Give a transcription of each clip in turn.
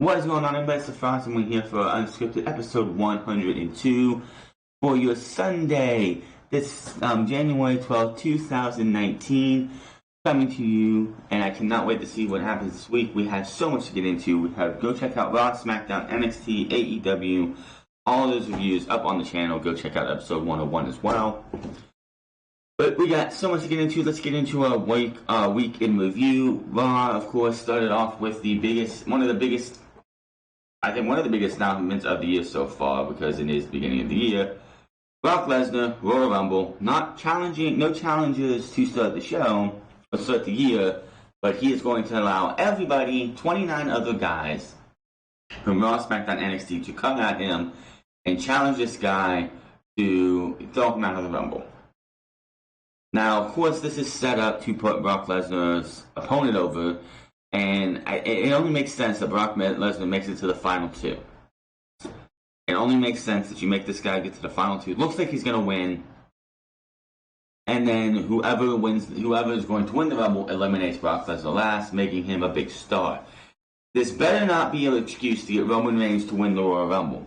What is going on, everybody? It's the Frost, and we're here for UnScripted episode 102 for your Sunday, this January 12th, 2019, coming to you, and I cannot wait to see what happens this week. We have so much to get into. We have go check out Raw, SmackDown, NXT, AEW, all those reviews up on the channel. Go check out episode 101 as well. But we got so much to get into. Let's get into our week in review. Raw, of course, started off with one of the biggest announcements of the year so far, because it is the beginning of the year. Brock Lesnar, Royal Rumble, no challengers to start the show, or start the year, but he is going to allow everybody, 29 other guys, from Raw, SmackDown, NXT, to come at him and challenge this guy to throw him out of the Rumble. Now, of course, this is set up to put Brock Lesnar's opponent over, and it only makes sense that Brock Lesnar makes it to the final two. It only makes sense that you make this guy get to the final two. It looks like he's going to win, and then whoever is going to win the Rumble eliminates Brock Lesnar last, making him a big star. This better not be an excuse to get Roman Reigns to win the Royal Rumble.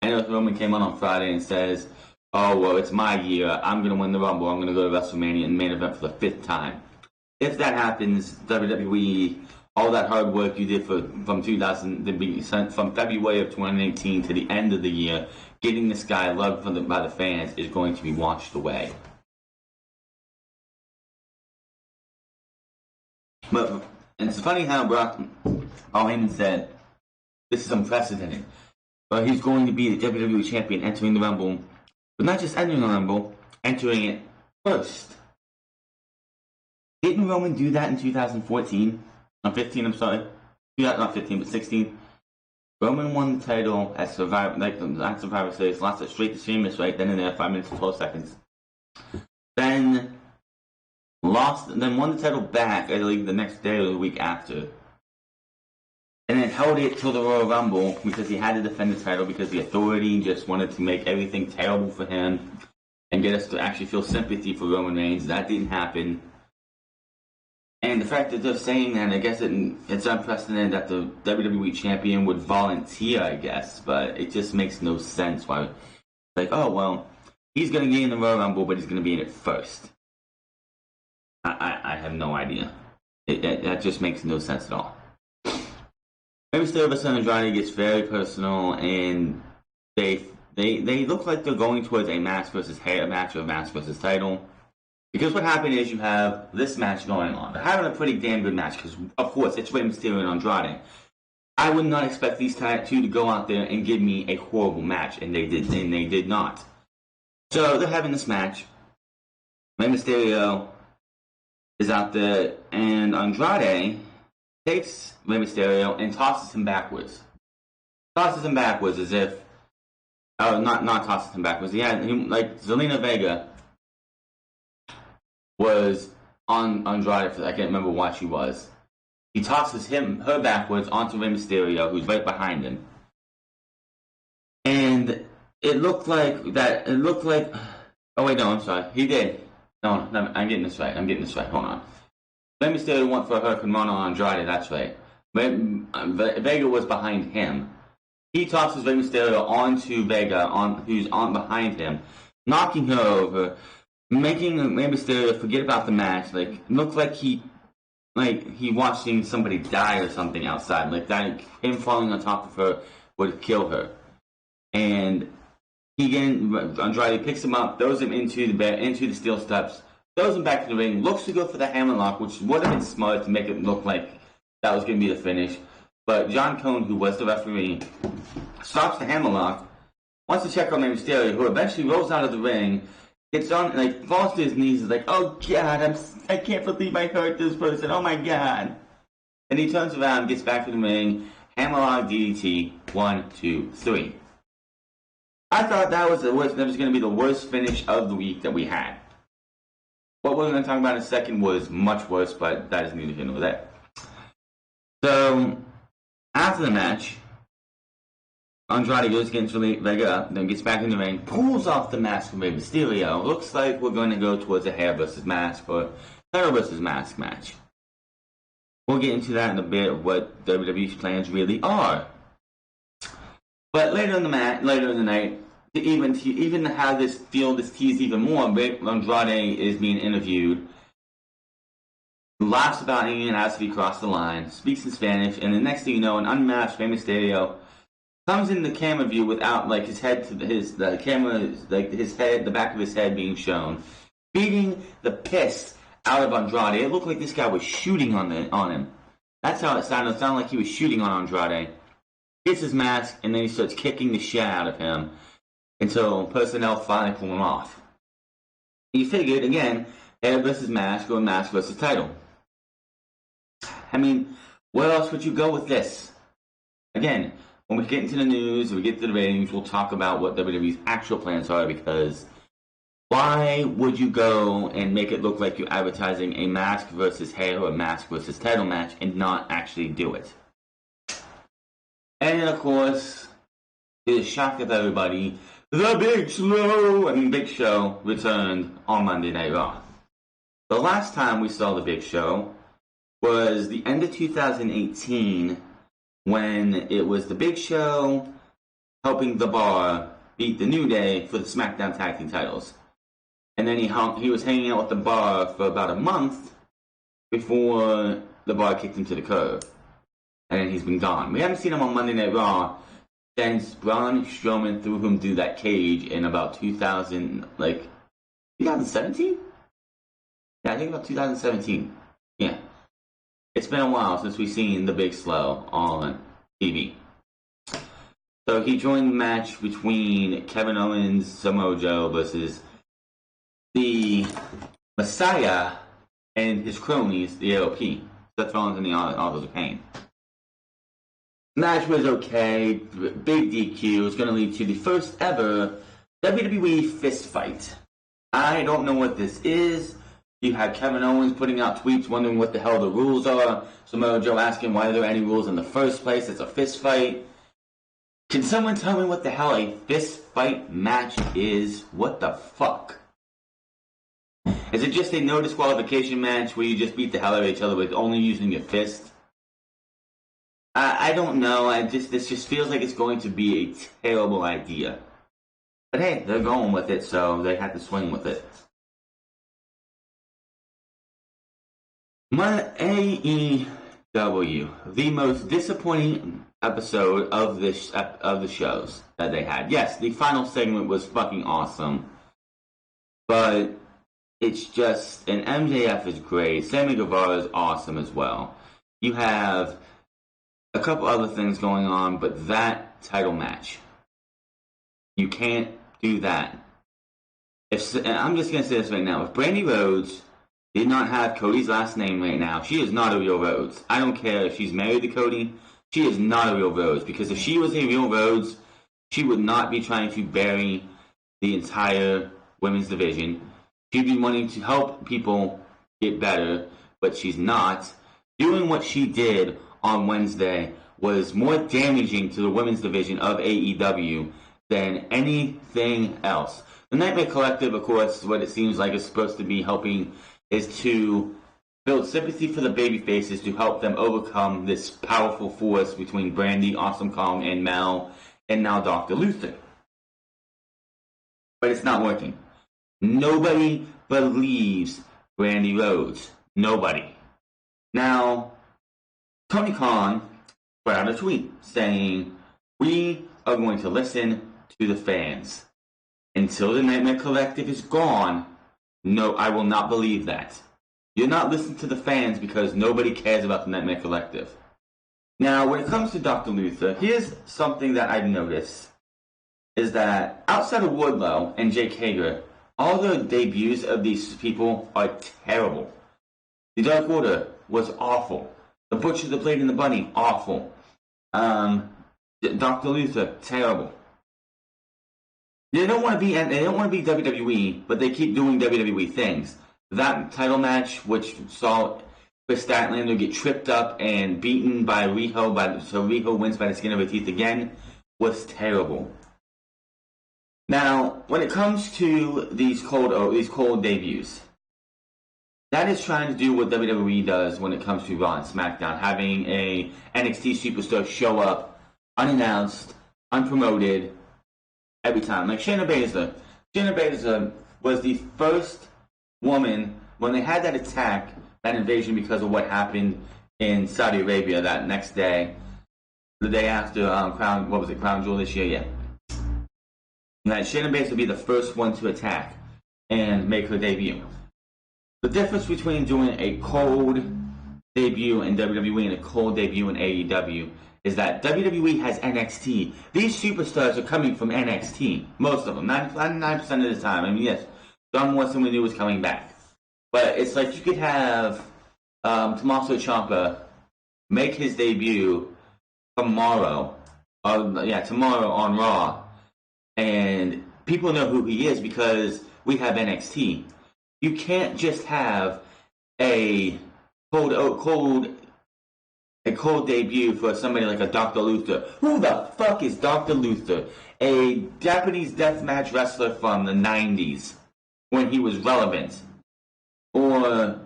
I know if Roman came on Friday and says, "Oh, well, it's my year. I'm going to win the Rumble. I'm going to go to WrestleMania and main event for the 5th time." If that happens, WWE, all that hard work you did from February of 2018 to the end of the year, getting this guy loved by the fans, is going to be washed away. But it's funny how Heyman said, this is unprecedented. But he's going to be the WWE champion entering the Rumble, but not just entering the Rumble, entering it first. Didn't Roman do that in 2014? 15, I'm sorry. Not 15, but 16. Roman won the title at Survivor Series, lost it straight to Sheamus right then and there, 5 minutes and 12 seconds. Then won the title back, I believe, the next day or the week after. And then held it till the Royal Rumble because he had to defend the title because the Authority just wanted to make everything terrible for him and get us to actually feel sympathy for Roman Reigns. That didn't happen. And the fact that they're saying that, I guess it's unprecedented that the WWE champion would volunteer, I guess, but it just makes no sense why. Like, oh, well, he's going to get in the Royal Rumble, but he's going to be in it first. I have no idea. That just makes no sense at all. Maybe Mysterio vs. Andrade gets very personal, and they look like they're going towards a match versus title. Because what happened is you have this match going on. They're having a pretty damn good match because, of course, it's Rey Mysterio and Andrade. I would not expect these two to go out there and give me a horrible match, and they did not. So they're having this match. Rey Mysterio is out there, and Andrade takes Rey Mysterio and tosses him backwards. Tosses him backwards as if... Oh, not tosses him backwards. Yeah, like Zelina Vega was on Andrade I can't remember what she was. He tosses her backwards onto Rey Mysterio, who's right behind him. And it looked like... Oh wait, no, I'm sorry. He did. No, I'm getting this right. Hold on. Rey Mysterio went for a Hurricane Rana on Andrade, that's right. Vega was behind him. He tosses Rey Mysterio onto Vega, who's on behind him, knocking her over, making Rey Mysterio forget about the match. Like, it looked like he watching somebody die or something outside. Like that, him falling on top of her would kill her. And Andrade picks him up, throws him into the steel steps, throws him back to the ring, looks to go for the hammerlock, which would have been smart to make it look like that was going to be the finish. But John Cone, who was the referee, stops the hammerlock, wants to check on Rey Mysterio, who eventually rolls out of the ring, gets on, falls to his knees, is like, "Oh God, I can't believe I hurt this person. Oh my God!" And he turns around, gets back to the ring, hammerlock DDT, 1, 2, 3. I thought that was going to be the worst finish of the week that we had. What we're going to talk about in a second was much worse, but that is neither here nor there. So, after the match, Andrade goes against Vega up, then gets back in the ring, pulls off the mask from Rey Mysterio. Looks like we're going to go towards a hair versus mask or title versus mask match. We'll get into that in a bit, what WWE's plans really are. But later in the night, to even have this teased even more, Andrade is being interviewed, laughs about hanging as he crossed the line, speaks in Spanish, and the next thing you know, an unmasked Rey Mysterio comes in the camera view without like his head to the camera, like his head, the back of his head being shown, beating the piss out of Andrade. It looked like this guy was shooting on him. That's how it sounded. It sounded like he was shooting on Andrade. Gets his mask, and then he starts kicking the shit out of him until personnel finally pull him off. You figured, again, hair versus mask or mask versus title. I mean, where else would you go with this? Again, when we get into the news, we get to the ratings, we'll talk about what WWE's actual plans are, because why would you go and make it look like you're advertising a mask versus hair or a mask versus title match and not actually do it? And of course, to the shock of everybody, the Big Show returned on Monday Night Raw. The last time we saw the Big Show was the end of 2018, when it was the Big Show helping The Bar beat the New Day for the SmackDown Tag Team titles. And then he was hanging out with The Bar for about a month before The Bar kicked him to the curb. And then he's been gone. We haven't seen him on Monday Night Raw since Braun Strowman threw him through that cage in about 2017? Yeah, I think about 2017. Yeah. It's been a while since we've seen the Big Slow on TV. So he joined the match between Kevin Owens, Samoa Joe versus the Messiah and his cronies, the AOP. Seth Rollins and the Authors of Pain. Match was okay, big DQ. It's going to lead to the first ever WWE fist fight. I don't know what this is. You had Kevin Owens putting out tweets wondering what the hell the rules are. Samoa Joe asking why are there any rules in the first place. It's a fist fight. Can someone tell me what the hell a fist fight match is? What the fuck? Is it just a no disqualification match where you just beat the hell out of each other with only using your fist? I don't know. This just feels like it's going to be a terrible idea. But hey, they're going with it, so they have to swing with it. My AEW, the most disappointing episode of the shows that they had. Yes, the final segment was fucking awesome, but it's just, and MJF is great. Sammy Guevara is awesome as well. You have a couple other things going on, but that title match, you can't do that. And I'm just gonna say this right now: if Brandi Rhodes did not have Cody's last name right now, she is not a real Rhodes. I don't care if she's married to Cody, she is not a real Rhodes. Because if she was a real Rhodes, she would not be trying to bury the entire women's division. She'd be wanting to help people get better, but she's not. Doing what she did on Wednesday was more damaging to the women's division of AEW than anything else. The Nightmare Collective, of course, what it seems like is supposed to be helping is to build sympathy for the babyfaces to help them overcome this powerful force between Brandi, Awesome Kong, and Mel, and now Dr. Luther. But it's not working. Nobody believes Brandi Rhodes. Nobody. Now, Tony Khan put out a tweet saying, "We are going to listen to the fans. Until the Nightmare Collective is gone, no, I will not believe that. You're not listening to the fans because nobody cares about the Nightmare Collective." Now, when it comes to Dr. Luther, here's something that I've noticed, is that outside of Wardlow and Jake Hager, all the debuts of these people are terrible. The Dark Order was awful. The Butcher, the Blade, and the Bunny, awful. Dr. Luther, terrible. They don't want to be WWE, but they keep doing WWE things. That title match, which saw Chris Statlander get tripped up and beaten by Riho, so Riho wins by the skin of her teeth again, was terrible. Now, when it comes to these cold debuts, That is trying to do what WWE does when it comes to Raw and SmackDown, having a NXT superstar show up unannounced, unpromoted, every time. Like Shayna Baszler. Shayna Baszler was the first woman, when they had that attack, that invasion because of what happened in Saudi Arabia that next day, the day after Crown Jewel this year, yeah. That Shayna Baszler would be the first one to attack and make her debut. The difference between doing a cold debut in WWE and a cold debut in AEW is that WWE has NXT. These superstars are coming from NXT. Most of them. 99% of the time. I mean, yes, John Morrison we knew was coming back. But it's like you could have Tommaso Ciampa make his debut tomorrow on Raw. And people know who he is because we have NXT. You can't just have a cold debut for somebody like a Dr. Luther. Who the fuck is Dr. Luther? A Japanese deathmatch wrestler from the 90s when he was relevant. Or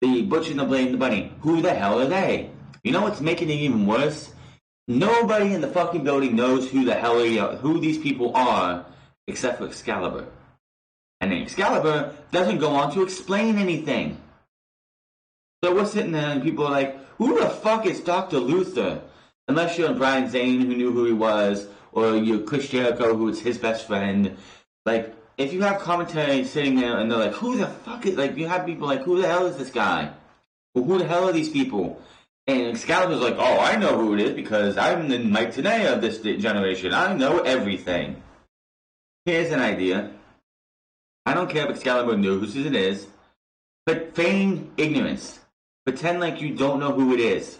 the Butcher and the Blade and the Bunny. Who the hell are they? You know what's making it even worse? Nobody in the fucking building knows who these people are except for Excalibur. And then Excalibur doesn't go on to explain anything. So we're sitting there and people are like, who the fuck is Dr. Luther? Unless you're Brian Zane, who knew who he was, or you're Chris Jericho, who was his best friend. Like, if you have commentary sitting there and they're like, who the fuck is, like, you have people like, who the hell is this guy? Well, who the hell are these people? And Excalibur's like, oh, I know who it is because I'm the Mike Tenay of this generation. I know everything. Here's an idea. I don't care if Excalibur knows who it is, but feign ignorance. Pretend like you don't know who it is.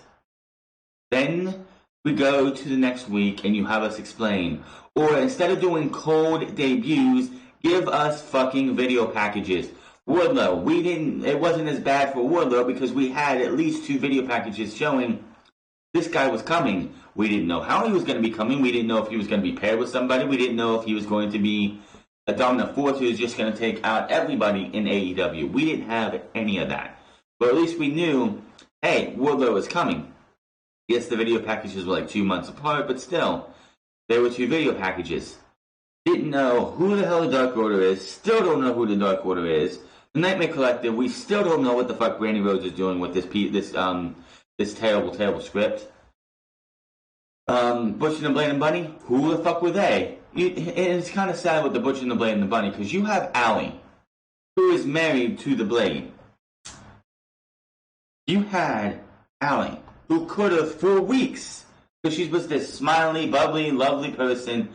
Then we go to the next week and you have us explain. Or instead of doing cold debuts, give us fucking video packages. Wardlow, it wasn't as bad for Wardlow because we had at least 2 video packages showing this guy was coming. We didn't know how he was going to be coming. We didn't know if he was going to be paired with somebody. We didn't know if he was going to be a dominant force who was just going to take out everybody in AEW. We didn't have any of that. But at least we knew, hey, Wardlow is coming. Yes, the video packages were like 2 months apart, but still, there were 2 video packages. Didn't know who the hell the Dark Order is. Still don't know who the Dark Order is. The Nightmare Collective, we still don't know what the fuck Brandi Rhodes is doing with this terrible script. Butcher and the Blade and Bunny, who the fuck were they? It's kind of sad with the Butcher and the Blade and the Bunny, because you have Allie, who is married to the Blade. You had Allie, who could have, for weeks, because she was this smiley, bubbly, lovely person,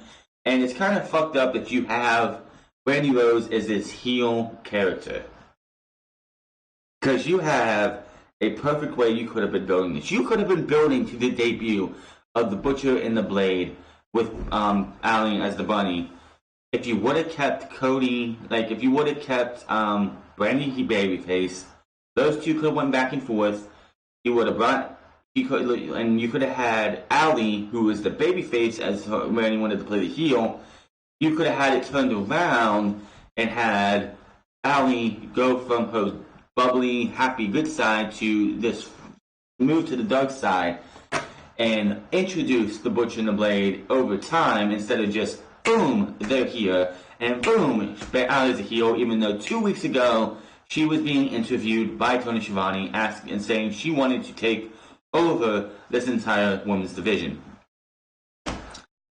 and it's kind of fucked up that you have Brandi Rhodes as this heel character. Because you have a perfect way you could have been building this. You could have been building to the debut of the Butcher and the Blade with Allie as the Bunny. If you would have kept Cody, like if you would have kept Brandi babyface, those two could have went back and forth. You would have you could have had Allie, who was the babyface, as Randy wanted to play the heel. You could have had it turned around and had Allie go from her bubbly, happy, good side to this move to the dark side and introduce the Butcher and the Blade over time instead of just boom, they're here and boom, Allie's a heel. Even though 2 weeks ago she was being interviewed by Tony Schiavone and saying she wanted to take over this entire women's division.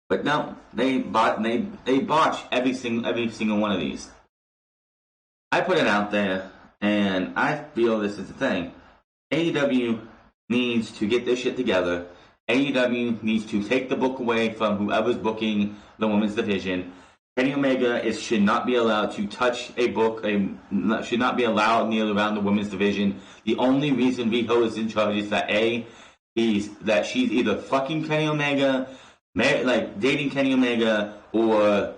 But no, they botch every single one of these. I put it out there, and I feel this is the thing. AEW needs to get their shit together. AEW needs to take the book away from whoever's booking the women's division. Kenny Omega should not be allowed to touch a book, should not be allowed near around the women's division. The only reason Riho is in charge is that she's either fucking Kenny Omega, dating Kenny Omega, or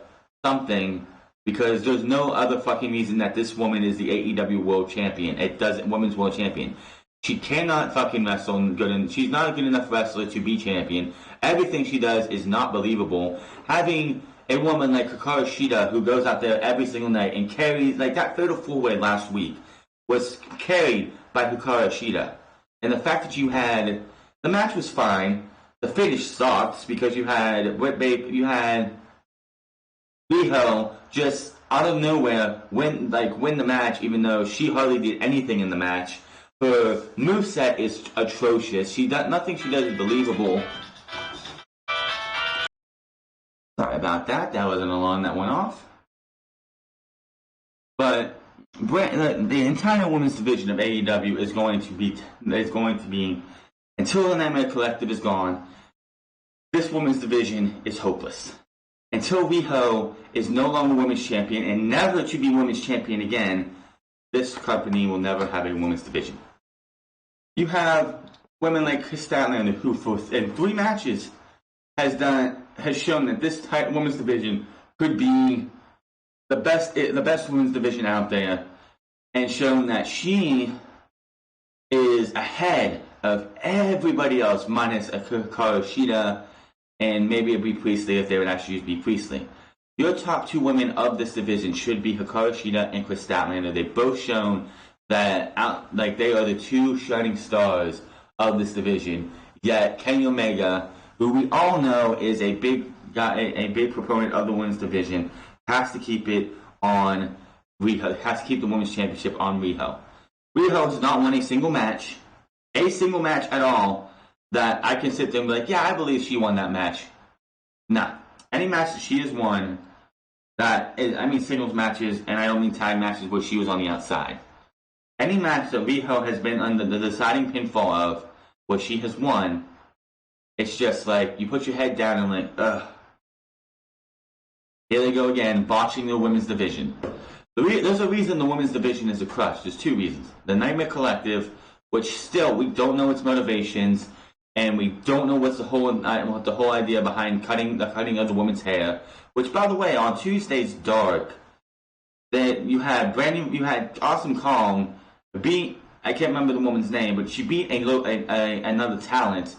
something, because there's no other fucking reason that this woman is the AEW World Champion. Women's World Champion. She cannot fucking wrestle she's not a good enough wrestler to be champion. Everything she does is not believable. Having a woman like Hikaru Shida who goes out there every single night and carries, like that fatal 4-way last week, was carried by Hikaru Shida. And the fact that you had, the match was fine. The finish sucks because you had Riho just out of nowhere win the match, even though she hardly did anything in the match. Her moveset is atrocious. Nothing she does is believable. Sorry about that. That was an alarm that went off. But the entire women's division of AEW is going to be until the Nightmare Collective is gone. This women's division is hopeless. Until Riho is no longer women's champion and never to be women's champion again, this company will never have a women's division. You have women like Kris Statlander, who in 3 matches has shown that this women's division could be the best women's division out there, and shown that she is ahead of everybody else minus Hikaru Shida and maybe a Bea Priestley if they would actually use Bea Priestley. Your top 2 women of this division should be Hikaru Shida and Kris Statlander. They've both shown that they are the 2 shining stars of this division. Yet Kenny Omega, who we all know is a big proponent of the women's division, has to keep it on Riho. Has to keep the women's championship on Riho. Riho has not won a single match at all, that I can sit there and be like, yeah, I believe she won that match. Nah. Any match that she has won, singles matches, and I don't mean tag matches where she was on the outside. Any match that Riho has been under the deciding pinfall of, where she has won, it's just like, you put your head down and like, ugh. Here they go again, botching the women's division. There's a reason the women's division is a crush. There's 2 reasons. The Nightmare Collective, which still, we don't know its motivations, and we don't know what the whole idea behind the cutting of the women's hair. Which, by the way, on Tuesday's Dark, that you had Awesome Kong beat, I can't remember the woman's name, but she beat another talent,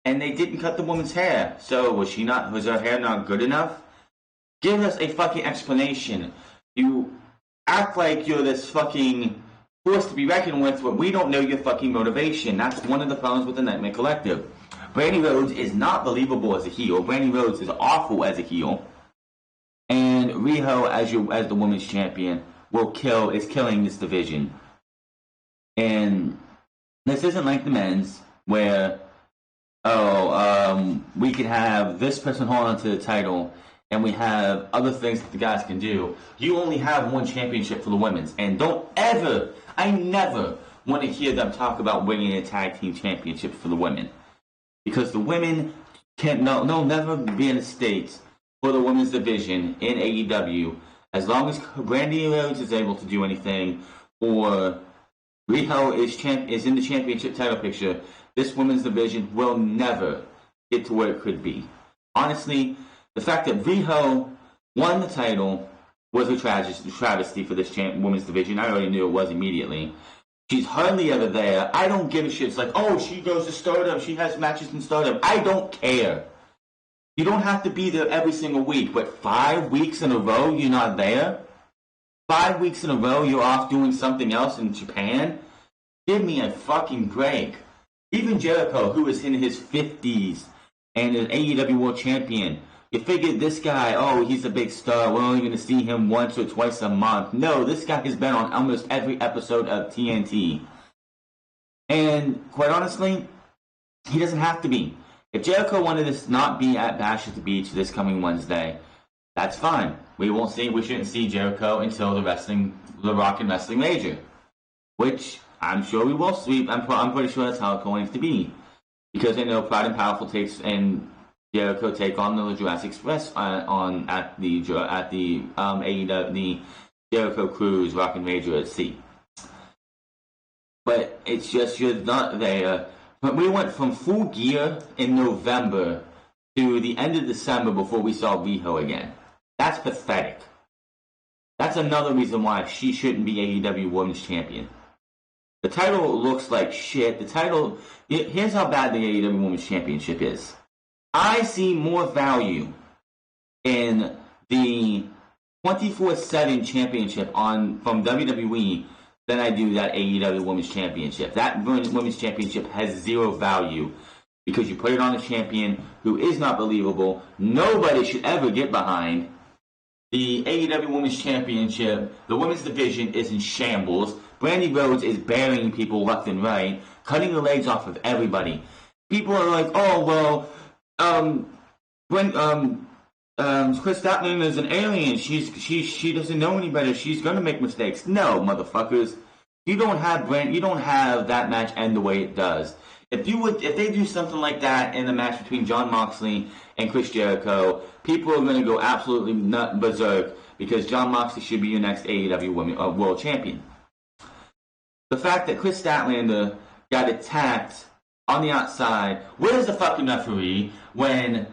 and they didn't cut the woman's hair. So was her hair not good enough? Give us a fucking explanation. You act like you're this fucking force to be reckoned with, but we don't know your fucking motivation. That's one of the problems with the Nightmare Collective. Brandi Rhodes is not believable as a heel. Brandi Rhodes is awful as a heel. And Riho, as the women's champion, is killing this division. And this isn't like the men's, where we could have this person hold on to the title, and we have other things that the guys can do. You only have 1 championship for the women's, and I never want to hear them talk about winning a tag team championship for the women, because the women they'll never be in a state for the women's division in AEW as long as Brandi Rhodes is able to do anything, or Riho is in the championship title picture. This women's division will never get to where it could be. Honestly, the fact that Riho won the title was a travesty for this women's division. I already knew it was immediately. She's hardly ever there. I don't give a shit. It's like, oh, she goes to Stardom. She has matches in Stardom. I don't care. You don't have to be there every single week, but 5 weeks in a row you're not there? 5 weeks in a row you're off doing something else in Japan? Give me a fucking break. Even Jericho, who is in his 50s and an AEW World Champion, you figured this guy, he's a big star, we're only going to see him once or twice a month. No, this guy has been on almost every episode of TNT. And quite honestly, he doesn't have to be. If Jericho wanted to not be at Bash at the Beach this coming Wednesday, that's fine. We shouldn't see Jericho until the Rock and Wrestling Major, which I'm sure we will sweep. I'm pretty sure that's how it's going to be, because I know Proud and Powerful and Jericho take on the Jurassic Express at the AEW the Jericho Cruise Rock and Major at Sea. But it's just you're not there. But we went from Full Gear in November to the end of December before we saw Riho again. That's pathetic. That's another reason why she shouldn't be AEW Women's Champion. The title looks like shit. Here's how bad the AEW Women's Championship is. I see more value in the 24/7 championship from WWE than I do that AEW Women's Championship. That Women's Championship has zero value because you put it on a champion who is not believable. Nobody should ever get behind. The AEW Women's Championship, the women's division is in shambles. Brandi Rhodes is burying people left and right, cutting the legs off of everybody. People are like, oh, well, Chris Statlander is an alien. She doesn't know any better. She's gonna make mistakes. No, motherfuckers. You don't have that match end the way it does. If they do something like that in the match between Jon Moxley and Chris Jericho, people are going to go absolutely berserk because Jon Moxley should be your next AEW World Champion. The fact that Chris Statlander got attacked on the outside, where's the fucking referee when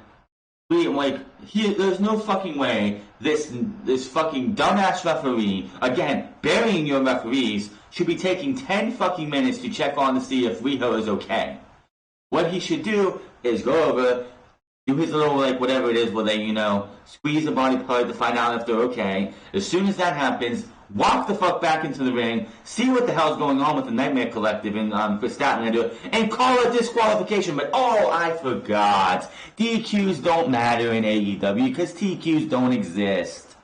there's no fucking way this fucking dumbass referee, again, burying your referees, should be taking 10 fucking minutes to check on to see if Riho is okay. What he should do is go over, do his little, whatever it is, where they, squeeze the body part to find out if they're okay. As soon as that happens, walk the fuck back into the ring, see what the hell's going on with the Nightmare Collective and Chris Statlander, and call it disqualification. But, I forgot. DQs don't matter in AEW because TQs don't exist.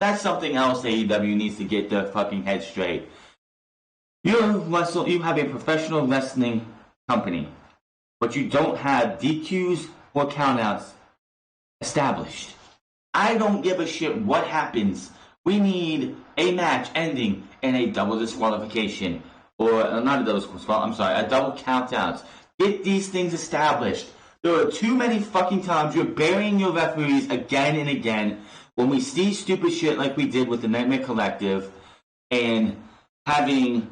That's something else AEW needs to get their fucking head straight. You have a professional wrestling company, but you don't have DQs or countouts established. I don't give a shit what happens. We need a match ending in a double disqualification. Or, not a double disqualification, I'm sorry, a double countout. Get these things established. There are too many fucking times you're burying your referees again and again when we see stupid shit like we did with the Nightmare Collective and having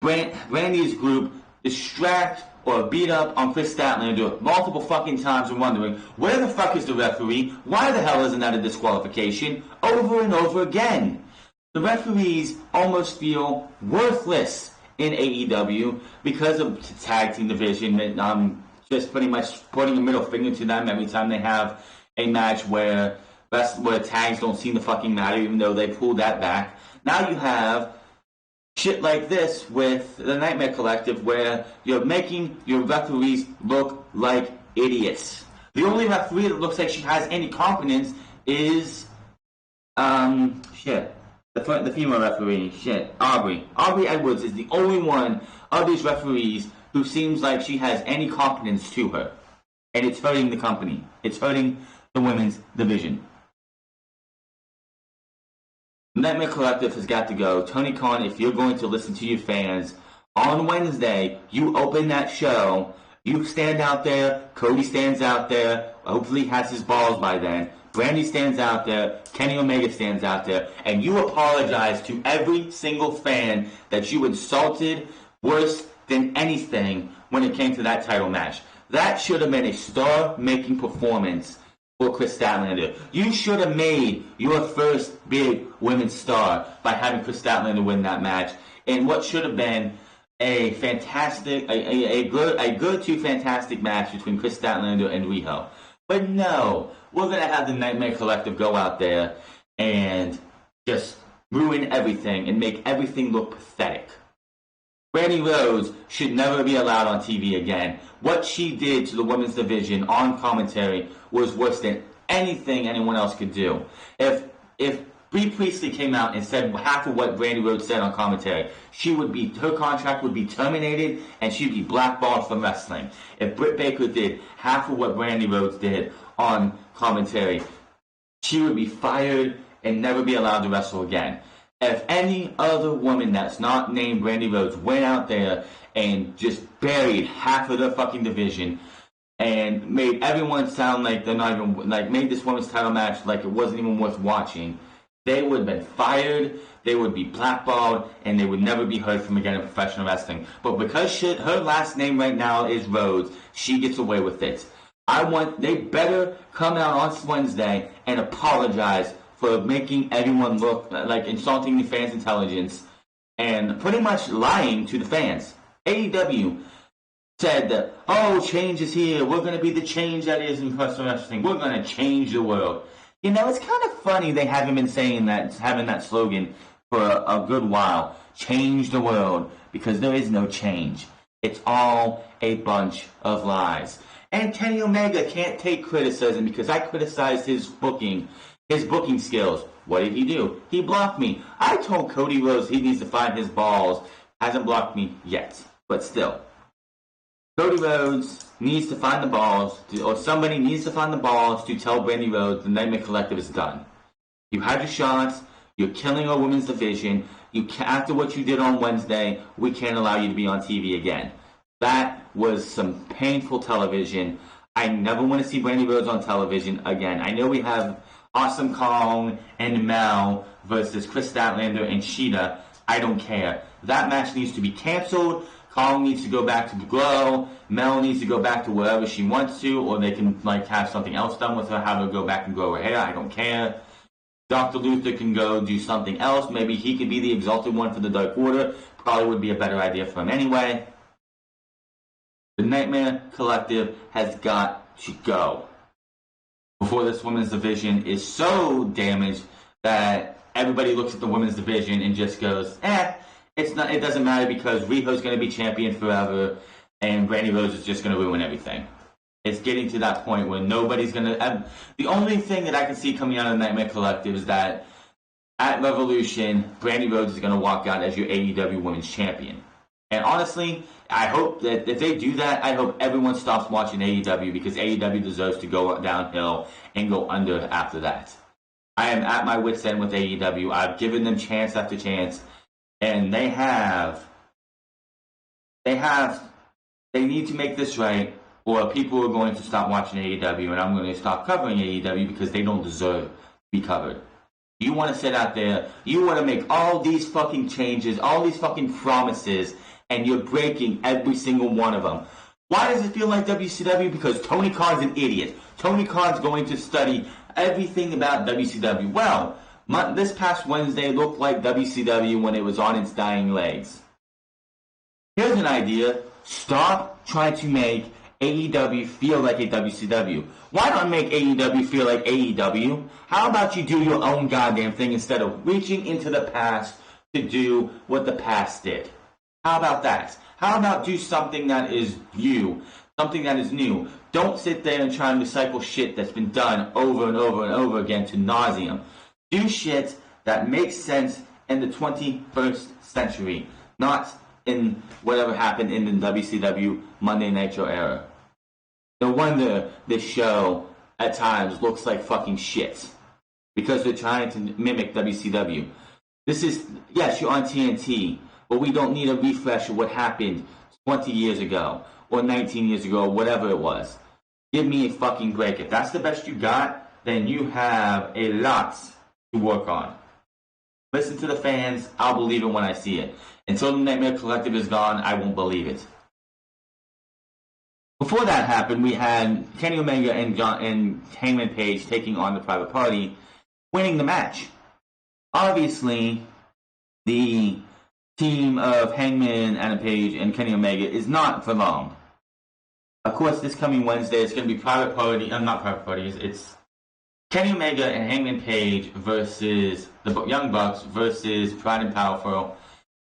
Brandi's group distract or beat up on Chris Statlander multiple fucking times and wondering, where the fuck is the referee? Why the hell isn't that a disqualification? Over and over again. The referees almost feel worthless in AEW because of the tag team division and just pretty much putting a middle finger to them every time they have a match where tags don't seem to fucking matter, even though they pulled that back. Now you have shit like this with the Nightmare Collective where you're making your referees look like idiots. The only referee that looks like she has any competence is the female referee, Aubrey. Aubrey Edwards is the only one of these referees who seems like she has any competence to her. And it's hurting the company. It's hurting the women's division. Nightmare Collective has got to go. Tony Khan, if you're going to listen to your fans, on Wednesday, you open that show. You stand out there. Cody stands out there. Hopefully he has his balls by then. Brandi stands out there. Kenny Omega stands out there. And you apologize to every single fan that you insulted worse than anything when it came to that title match. That should have been a star-making performance for Chris Statlander. You should have made your first big women's star by having Chris Statlander win that match in what should have been a fantastic, a good to fantastic match between Chris Statlander and Riho. But no, we're going to have the Nightmare Collective go out there and just ruin everything and make everything look pathetic. Brandi Rhodes should never be allowed on TV again. What she did to the women's division on commentary was worse than anything anyone else could do. If Brie Priestley came out and said half of what Brandi Rhodes said on commentary, her contract would be terminated and she'd be blackballed from wrestling. If Britt Baker did half of what Brandi Rhodes did on commentary, she would be fired and never be allowed to wrestle again. If any other woman that's not named Brandi Rhodes went out there and just buried half of the fucking division and made everyone sound like they're not even, made this women's title match like it wasn't even worth watching, they would have been fired, they would be blackballed, and they would never be heard from again in professional wrestling. But because her last name right now is Rhodes, she gets away with it. They better come out on Wednesday and apologize for making everyone look like insulting the fans' intelligence and pretty much lying to the fans. AEW said that, change is here. We're going to be the change that is in professional wrestling. We're going to change the world. It's kind of funny they haven't been saying that, having that slogan for a good while. change the world, because there is no change. It's all a bunch of lies. And Kenny Omega can't take criticism because I criticized his booking skills. What did he do? He blocked me. I told Cody Rhodes he needs to find his balls. Hasn't blocked me yet, but still. Cody Rhodes needs to find the balls, or somebody needs to find the balls to tell Brandi Rhodes the Nightmare Collective is done. You had your shots. You're killing our women's division. After what you did on Wednesday, we can't allow you to be on TV again. That was some painful television. I never want to see Brandi Rhodes on television again. I know we have Awesome Kong and Mel versus Chris Statlander and Sheeta. I don't care. That match needs to be canceled. Kong needs to go back to the Glow. Mel needs to go back to wherever she wants to, or they can have something else done with her, have her go back and grow her hair. I don't care. Dr. Luther can go do something else. Maybe he could be the Exalted One for the Dark Order. Probably would be a better idea for him anyway. The Nightmare Collective has got to go before this women's division is so damaged that everybody looks at the women's division and just goes, it doesn't matter because Riho's going to be champion forever and Brandi Rhodes is just going to ruin everything. It's getting to that point where nobody's going to... The only thing that I can see coming out of the Nightmare Collective is that at Revolution, Brandi Rhodes is going to walk out as your AEW Women's Champion. And honestly, I hope that if they do that, I hope everyone stops watching AEW because AEW deserves to go downhill and go under after that. I am at my wit's end with AEW. I've given them chance after chance, and they need to make this right, or people are going to stop watching AEW, and I'm going to stop covering AEW because they don't deserve to be covered. You want to sit out there, you want to make all these fucking changes, all these fucking promises, and you're breaking every single one of them. Why does it feel like WCW? Because Tony Khan's an idiot. Tony Khan's going to study everything about WCW. Well, this past Wednesday looked like WCW when it was on its dying legs. Here's an idea. Stop trying to make AEW feel like a WCW. Why not make AEW feel like AEW? How about you do your own goddamn thing instead of reaching into the past to do what the past did? How about that? How about do something that is you, something that is new? Don't sit there and try and recycle shit that's been done over and over and over again to nauseum. Do shit that makes sense in the 21st century, not in whatever happened in the WCW Monday Nitro era. No wonder this show at times looks like fucking shit because they're trying to mimic WCW. This is, yes, you're on TNT, but we don't need a refresh of what happened 20 years ago or 19 years ago or whatever it was. Give me a fucking break. If that's the best you got, then you have a lot to work on. Listen to the fans. I'll believe it when I see it. Until the Nightmare Collective is gone, I won't believe it. Before that happened, we had Kenny Omega and Hangman Page taking on the Private Party, winning the match. Obviously, the team of Hangman, Adam Page, and Kenny Omega is not for long. Of course, this coming Wednesday, it's going to be Private Party. Not Private Party. It's Kenny Omega and Hangman Page versus the Young Bucks versus Pride and Powerful.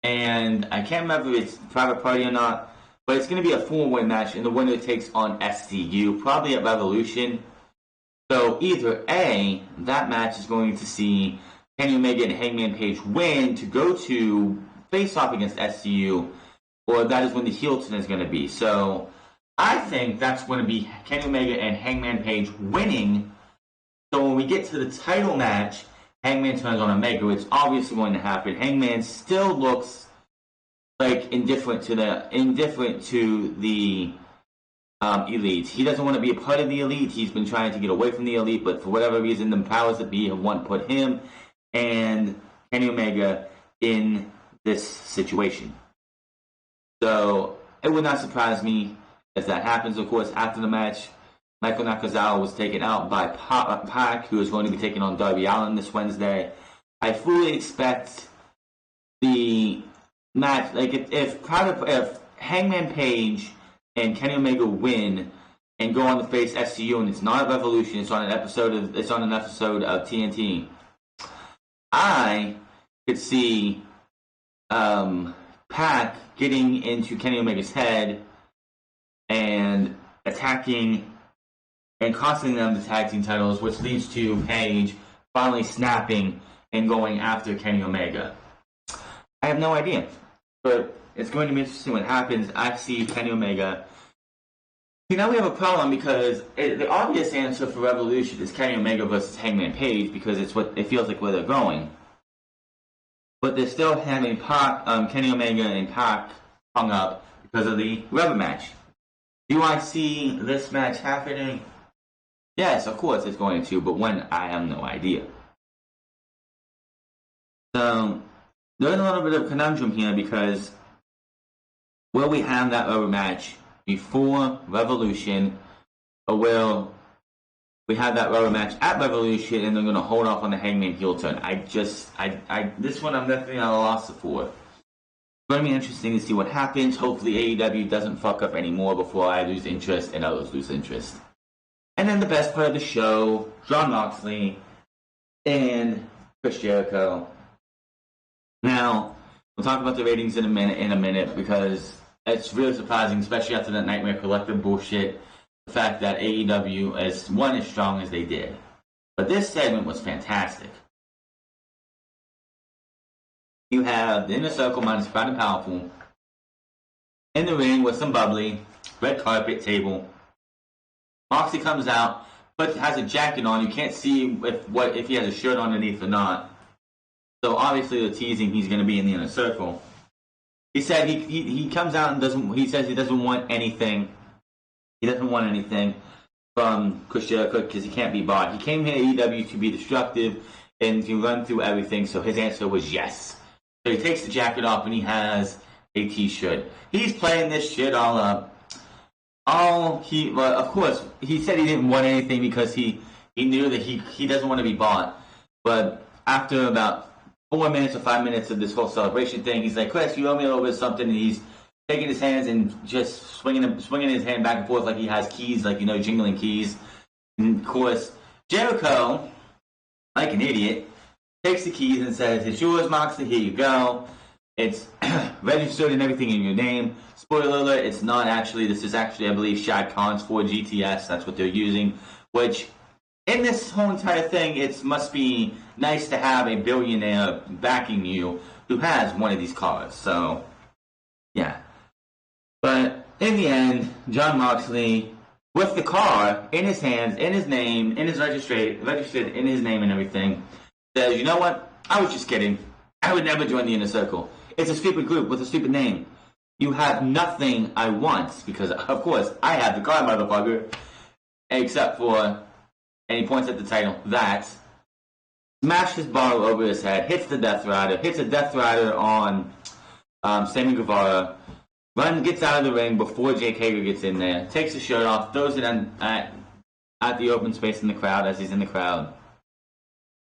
And I can't remember if it's Private Party or not, but it's going to be a 4-way match, and the winner takes on SCU, probably at Revolution. So either A, that match is going to see Kenny Omega and Hangman Page win to go to face off against SCU, or that is when the heel turn is going to be. So I think that's going to be Kenny Omega and Hangman Page winning. So when we get to the title match, Hangman turns on Omega. It's obviously going to happen. Hangman still looks like indifferent to the Elite. He doesn't want to be a part of the Elite. He's been trying to get away from the Elite, but for whatever reason, the powers that be have want to put him and Kenny Omega in this situation. So it would not surprise me if that happens. Of course, after the match, Michael Nakazawa was taken out by Pac, who is going to be taking on Darby Allin this Wednesday. I fully expect the match, like if Hangman Page and Kenny Omega win and go on to face SCU, and it's not a Revolution, it's on an episode of TNT. I could see Pac getting into Kenny Omega's head and attacking and costing them the tag team titles, which leads to Paige finally snapping and going after Kenny Omega. I have no idea, but it's going to be interesting what happens. I see Kenny Omega. See, now we have a problem because the obvious answer for Revolution is Kenny Omega versus Hangman Page because it's what it feels like where they're going. But they're still having Kenny Omega and Pac hung up because of the rubber match. Do I see this match happening? Yes, of course it's going to, but when, I have no idea. So, there's a little bit of a conundrum here because will we have that rubber match before Revolution, or will we have that rubber match at Revolution and they're going to hold off on the Hangman heel turn? This one I'm definitely not a loss for. It's going to be interesting to see what happens. Hopefully AEW doesn't fuck up anymore before I lose interest and others lose interest. And then the best part of the show, Jon Moxley and Chris Jericho. Now, we'll talk about the ratings in a minute because it's really surprising, especially after that Nightmare Collective bullshit, the fact that AEW is as strong as they did. But this segment was fantastic. You have the Inner Circle minus Proud and Powerful in the ring with some bubbly, red carpet table. Moxley comes out, but has a jacket on. You can't see if he has a shirt underneath or not. So obviously they're teasing he's going to be in the Inner Circle. He said he comes out and he says he doesn't want anything. He doesn't want anything from Chris Jericho because he can't be bought. He came here to AEW to be destructive and to run through everything. So his answer was yes. So he takes the jacket off and he has a t-shirt. He's playing this shit all up. Of course, he said he didn't want anything because he knew that he doesn't want to be bought. But after about 4 minutes or 5 minutes of this whole celebration thing, he's like, Chris, you owe me a little bit of something. And he's taking his hands and just swinging his hand back and forth like he has keys, like, jingling keys. And of course, Jericho, like an idiot, takes the keys and says, it's yours, Moxley, here you go. It's registered and everything in your name. Spoiler alert, it's not actually. This is actually, I believe, Shad Khan's for GTS. That's what they're using. Which, in this whole entire thing, it must be nice to have a billionaire backing you who has one of these cars. So, yeah. But in the end, Jon Moxley, with the car in his hands, in his name, in his registered in his name and everything, says, you know what? I was just kidding. I would never join the Inner Circle. It's a stupid group with a stupid name. You have nothing I want, because, of course, I have the car, motherfucker. Except for, and he points at the title, that smashed his bottle over his head, hits the Death Rider, hits a Death Rider on Sammy Guevara, gets out of the ring before Jake Hager gets in there, takes his shirt off, throws it at the open space in the crowd as he's in the crowd.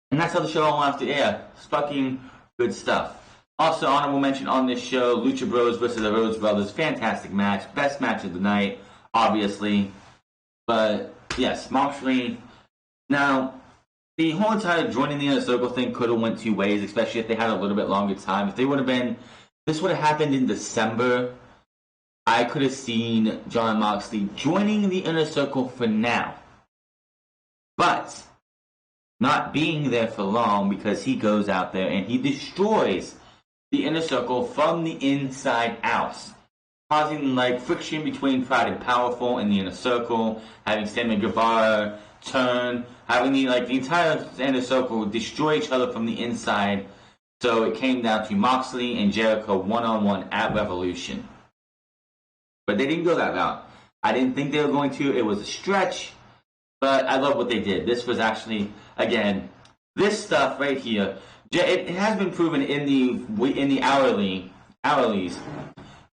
And that's how the show went off the air. It's fucking good stuff. Also, honorable mention on this show, Lucha Bros versus the Rhodes Brothers. Fantastic match. Best match of the night, obviously. But, yes, Moxley. Now, the whole entire joining the Inner Circle thing could have went two ways, especially if they had a little bit longer time. If they would have been, this would have happened in December, I could have seen Jon Moxley joining the Inner Circle for now. But not being there for long because he goes out there and he destroys the Inner Circle from the inside out, causing friction between Proud and Powerful and the Inner Circle, having Sammy Guevara turn, having the entire Inner Circle destroy each other from the inside. So it came down to Moxley and Jericho one-on-one at Revolution. But they didn't go that route. I didn't think they were going to. It was a stretch, but I love what they did. This was actually, again, this stuff right here. It has been proven in the hourlies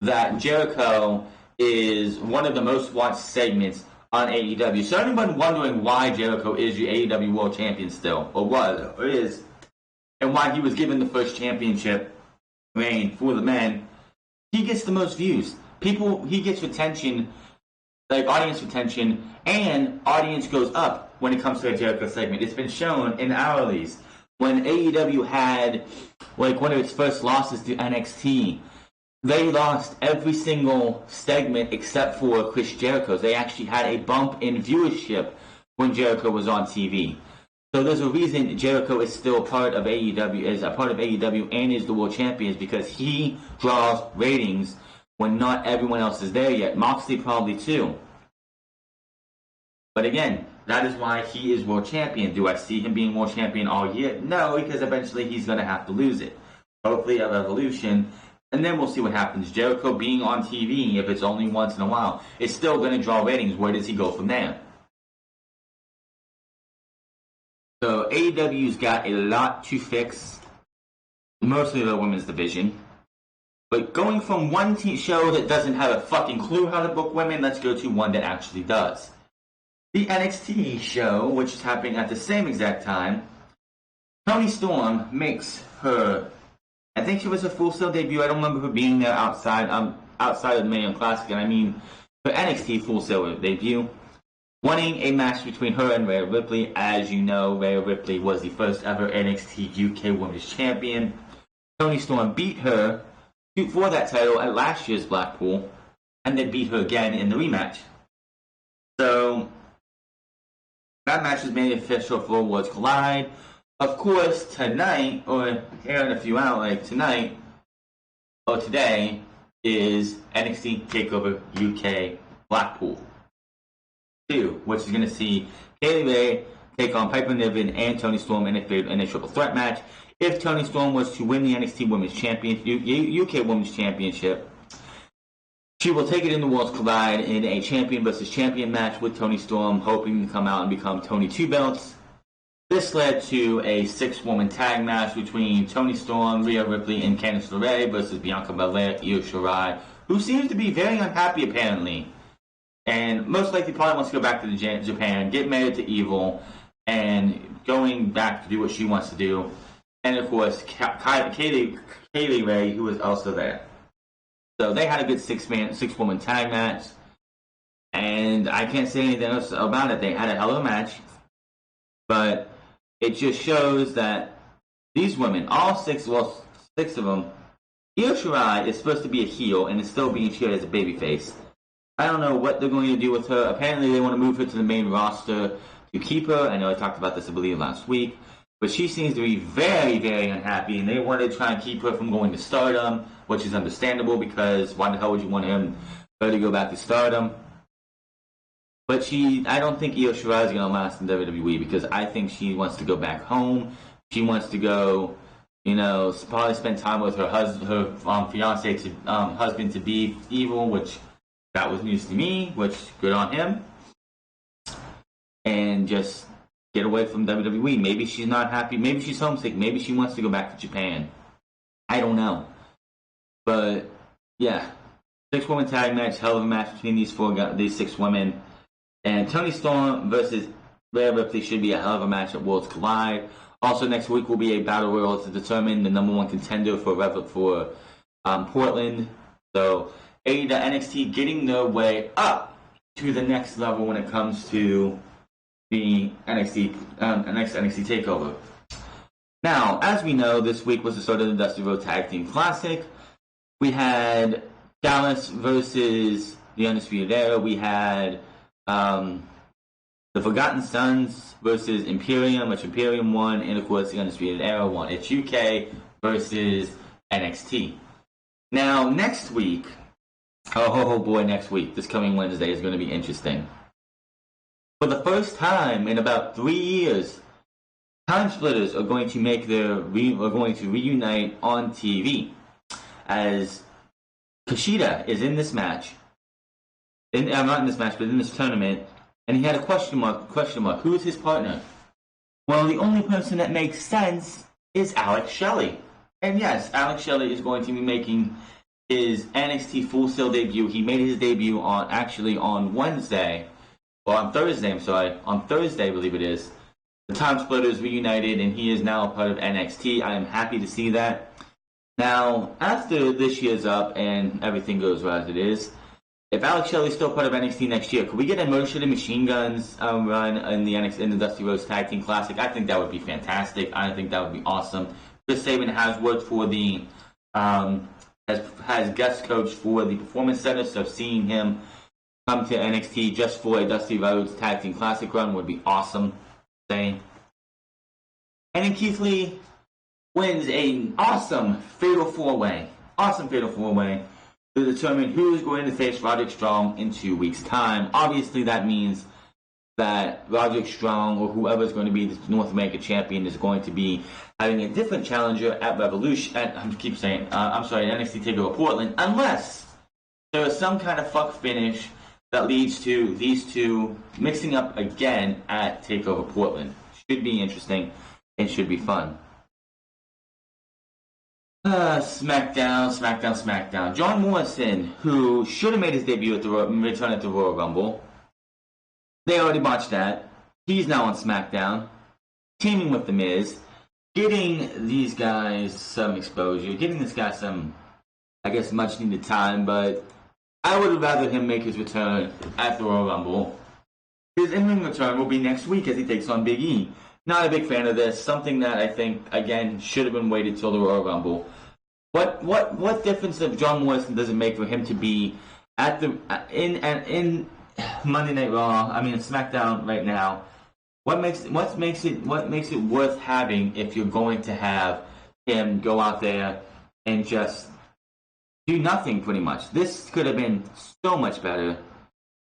that Jericho is one of the most watched segments on AEW. So anyone wondering why Jericho is the AEW World Champion still, or was, or is, and why he was given the first championship reign for the men, he gets the most views. He gets retention, audience retention, and audience goes up when it comes to a Jericho segment. It's been shown in hourlies. when AEW had like one of its first losses to NXT, they lost every single segment except for Chris Jericho's. They actually had a bump in viewership when Jericho was on TV. So there's a reason Jericho is still part of AEW, is a part of AEW and is the world champion, is because he draws ratings when not everyone else is there yet. Moxley probably too. But again, that is why he is world champion. Do I see him being world champion all year? No, because eventually he's going to have to lose it. Hopefully at Revolution. And then we'll see what happens. Jericho being on TV, if it's only once in a while, it's still going to draw ratings. Where does he go from there? So AEW's got a lot to fix, mostly the women's division. But going from one show that doesn't have a fucking clue how to book women, let's go to one that actually does. The NXT show, which is happening at the same exact time, Toni Storm makes her, I think she was a Full Sail debut. I don't remember her being there outside of the Mae Young Classic, and I mean her NXT Full Sail debut, winning a match between her and Rhea Ripley. As you know, Rhea Ripley was the first ever NXT UK Women's Champion. Toni Storm beat her for that title at last year's Blackpool, and then beat her again in the rematch. So that match is made official for Worlds Collide. Of course, tonight, or here in a few hours, like tonight, or today, is NXT TakeOver UK Blackpool 2, which is going to see Kaylee Ray take on Piper Niven and Toni Storm in a triple threat match. If Toni Storm was to win the NXT Women's UK Women's Championship, she will take it in the Worlds Collide in a champion versus champion match with Toni Storm, hoping to come out and become Toni Two Belts. This led to a 6-woman tag match between Toni Storm, Rhea Ripley, and Candice LeRae versus Bianca Belair, Io Shirai, who seems to be very unhappy apparently, and most likely probably wants to go back to Japan, get married to Evil, and going back to do what she wants to do. And of course, Kaylee Ray, who was also there. So they had a good 6-woman tag match, and I can't say anything else about it. They had a hell of a match, but it just shows that these women, all 6 of them, Io Shirai is supposed to be a heel and is still being treated as a babyface. I don't know what they're going to do with her. Apparently they want to move her to the main roster to keep her. I know I talked about this, I believe, last week. But she seems to be very, very unhappy, and they want to try and keep her from going to Stardom, which is understandable, because why the hell would you want her to go back to Stardom? But I don't think Io Shirai is going to last in WWE, because I think she wants to go back home. She wants to go, probably spend time with her fiance, husband-to-be, Evil, which that was news to me, which good on him. And just get away from WWE. Maybe she's not happy. Maybe she's homesick. Maybe she wants to go back to Japan. I don't know. But yeah, 6-woman tag match, hell of a match between these 6 women. And Toni Storm versus Rhea Ripley should be a hell of a match at Worlds Collide. Also next week will be a battle royal to determine the number 1 contender for Portland. So NXT getting their way up to the next level when it comes to the next NXT TakeOver. Now, as we know, this week was the start of the Dusty Road Tag Team Classic. We had Dallas versus the Undisputed Era. We had the Forgotten Sons versus Imperium, which Imperium won, and of course the Undisputed Era won. It's UK versus NXT. Now, next week, next week, this coming Wednesday is going to be interesting. For the first time in about 3 years, Time Splitters are going to reunite on TV, as Kushida is in this match, not in this match, but in this tournament, and he had a question mark. Who is his partner? Well, the only person that makes sense is Alex Shelley. And yes, Alex Shelley is going to be making his NXT Full Sail debut. He made his debut on Thursday, On Thursday, I believe it is. The Time Splitters reunited, and he is now a part of NXT. I am happy to see that. Now, after this year's up and everything goes right as it is, if Alex Shelley's still part of NXT next year, could we get a Motion and Machine Guns run in the Dusty Rhodes Tag Team Classic? I think that would be fantastic. I think that would be awesome. Chris Sabin has worked for the has guest coached for the Performance Center, so seeing him come to NXT just for a Dusty Rhodes Tag Team Classic run would be awesome. And then Keith Lee wins an awesome Fatal 4-Way. To determine who is going to face Roderick Strong in 2 weeks' time. Obviously, that means that Roderick Strong, or whoever is going to be the North American champion, is going to be having a different challenger at Revolution. NXT TakeOver Portland, unless there is some kind of fuck finish that leads to these two mixing up again at TakeOver Portland. Should be interesting and should be fun. SmackDown. John Morrison, who should have made his debut at the return at the Royal Rumble. They already botched that. He's now on SmackDown, teaming with The Miz, getting these guys some exposure, getting this guy some, I guess, much needed time, but I would have rather him make his return at the Royal Rumble. His in-ring return will be next week as he takes on Big E. Not a big fan of this. Something that I think, again, should have been waited till the Royal Rumble. What difference of John Morrison does it make for him to be at the in Monday Night Raw? I mean, SmackDown right now. What makes it worth having if you're going to have him go out there and just do nothing pretty much? This could have been so much better.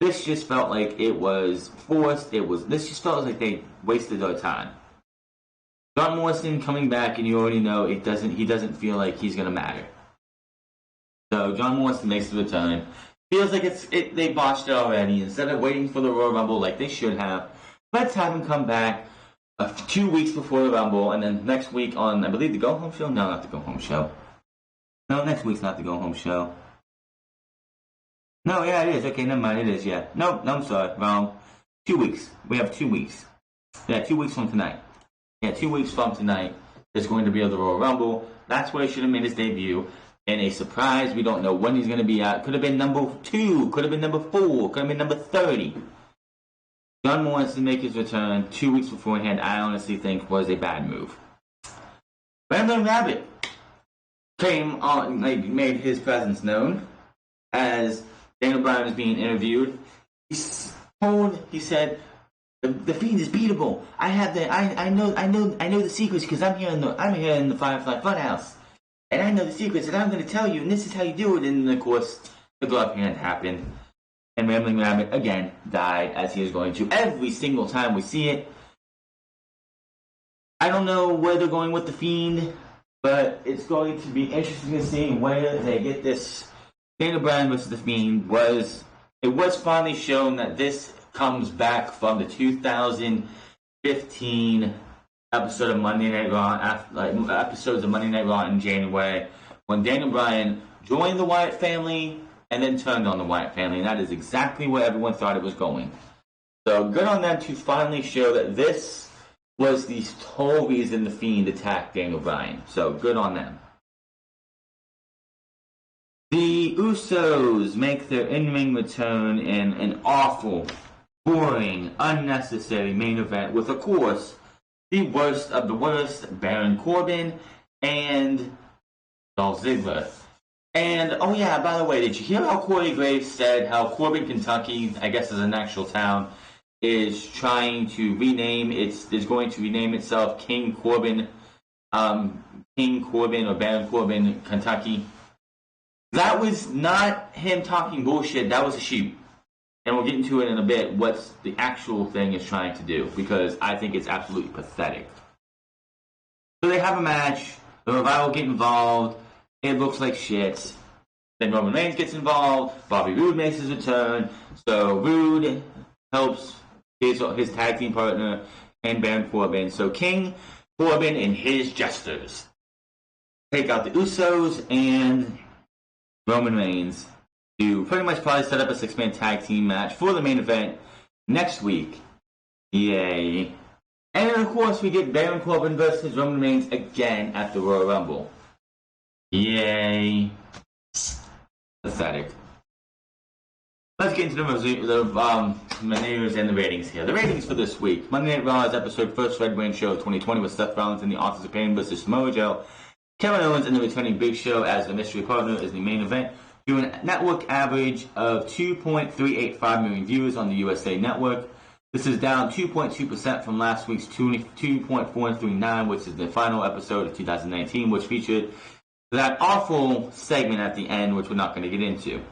This just felt like it was forced. This just felt like they wasted their time. John Morrison coming back, and you already know he doesn't feel like he's gonna matter. So John Morrison makes the return. Feels like they botched it already. Instead of waiting for the Royal Rumble like they should have, let's have him come back 2 weeks before the Rumble, and then next week on, I believe, the Go Home Show. No, not the Go Home Show. No, next week's not the Go Home Show. No, yeah, it is. Okay, never mind. It is, yeah. No, I'm sorry. Wrong. 2 weeks. We have 2 weeks. Yeah, 2 weeks from tonight. Yeah, 2 weeks from tonight is going to be at the Royal Rumble. That's where he should have made his debut. And a surprise, we don't know when he's going to be at. Could have been number 2. Could have been number 4. Could have been number 30. John Morrison make his return 2 weeks beforehand, I honestly think was a bad move. Rambling Rabbit came on, made his presence known as Daniel Bryan was being interviewed. He said, "The Fiend is beatable. I know the secrets because I'm here in the Firefly Funhouse, and I know the secrets, and I'm going to tell you, and this is how you do it." And of course, the glove hand happened, and Rambling Rabbit again died, as he is going to every single time we see it. I don't know where they're going with the Fiend, but it's going to be interesting to see where they get this. Daniel Bryan versus the Fiend it was finally shown that this comes back from the 2015 episode of Monday Night Raw, episodes of Monday Night Raw in January, when Daniel Bryan joined the Wyatt family and then turned on the Wyatt family, and that is exactly where everyone thought it was going. So good on them to finally show that this was the whole reason the Fiend attacked Daniel Bryan. So good on them. The Usos make their in-ring return in an awful, boring, unnecessary main event with, of course, the worst of the worst, Baron Corbin and Dolph Ziggler. And, oh yeah, by the way, did you hear how Corey Graves said how Corbin, Kentucky, I guess is an actual town, is trying to is going to rename itself King Corbin or Baron Corbin, Kentucky? That was not him talking bullshit. That was a shoot. And we'll get into it in a bit, what the actual thing is trying to do, because I think it's absolutely pathetic. So they have a match. The Revival get involved. It looks like shit. Then Roman Reigns gets involved. Bobby Roode makes his return. So Roode helps his tag team partner and Baron Corbin. So King Corbin and his jesters take out the Usos and Roman Reigns to pretty much probably set up a 6-man tag team match for the main event next week. Yay. And then, of course, we get Baron Corbin versus Roman Reigns again at the Royal Rumble. Yay. Pathetic. Let's get into the news and the ratings here. The ratings for this week. Monday Night Raw's episode First Red Wing Show 2020 with Seth Rollins and the Authors of Pain vs. Samoa Joe. Kevin Owens and the returning Big Show as the mystery partner is the main event. Doing a network average of 2.385 million viewers on the USA Network. This is down 2.2% from last week's 2.439, which is the final episode of 2019, which featured that awful segment at the end, which we're not going to get into.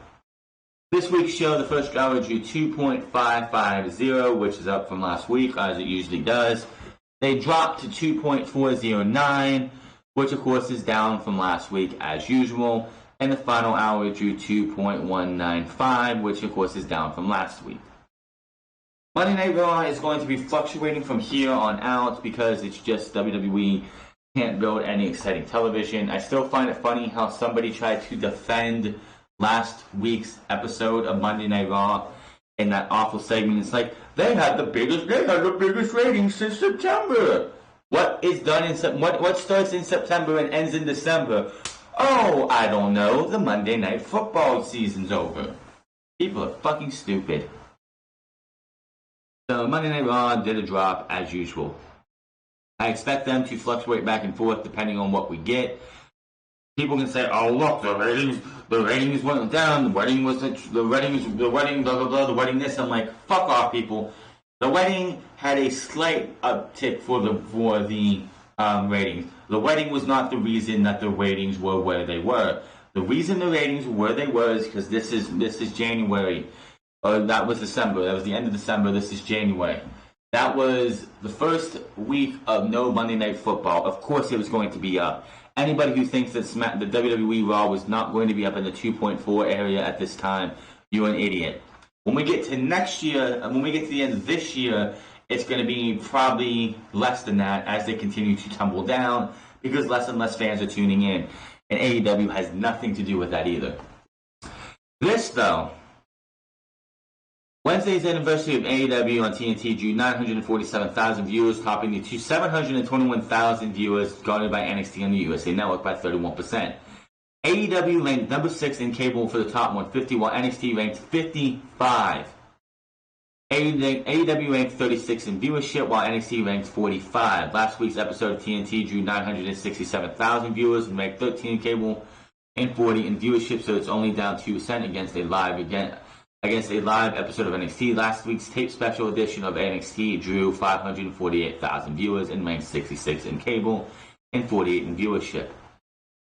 This week's show, the first hour, drew 2.550, which is up from last week, as it usually does. They dropped to 2.409, which of course is down from last week, as usual. And the final hour drew 2.195, which of course is down from last week. Monday Night Raw is going to be fluctuating from here on out because it's just WWE can't build any exciting television. I still find it funny how somebody tried to defend last week's episode of Monday Night Raw in that awful segment. It's like they had the biggest ratings since September. What is done in what starts in September and ends in December? Oh, I don't know. The Monday Night Football season's over. People are fucking stupid. So Monday Night Raw did a drop as usual. I expect them to fluctuate back and forth depending on what we get. People can say, "Oh, look, the ratings went down. The wedding, blah blah blah. The wedding this." I'm like, "Fuck off, people." The wedding had a slight uptick for the ratings. The wedding was not the reason that the ratings were where they were. The reason the ratings were where they were is because this is January. That was December. That was the end of December. This is January. That was the first week of no Monday Night Football. Of course, it was going to be up. Anybody who thinks that the WWE Raw was not going to be up in the 2.4 area at this time, you're an idiot. When we get to next year, and when we get to the end of this year, it's going to be probably less than that as they continue to tumble down because less and less fans are tuning in. And AEW has nothing to do with that either. This, though, Wednesday's anniversary of AEW on TNT drew 947,000 viewers, topping the 721,000 viewers garnered by NXT on the USA Network by 31%. AEW ranked number 6 in cable for the top 150, while NXT ranked 55. AEW ranked 36 in viewership, while NXT ranked 45. Last week's episode of TNT drew 967,000 viewers and ranked 13 in cable and 40 in viewership, so it's only down 2% against a live episode of NXT. Last week's tape special edition of NXT drew 548,000 viewers and ranked 66 in cable and 48 in viewership.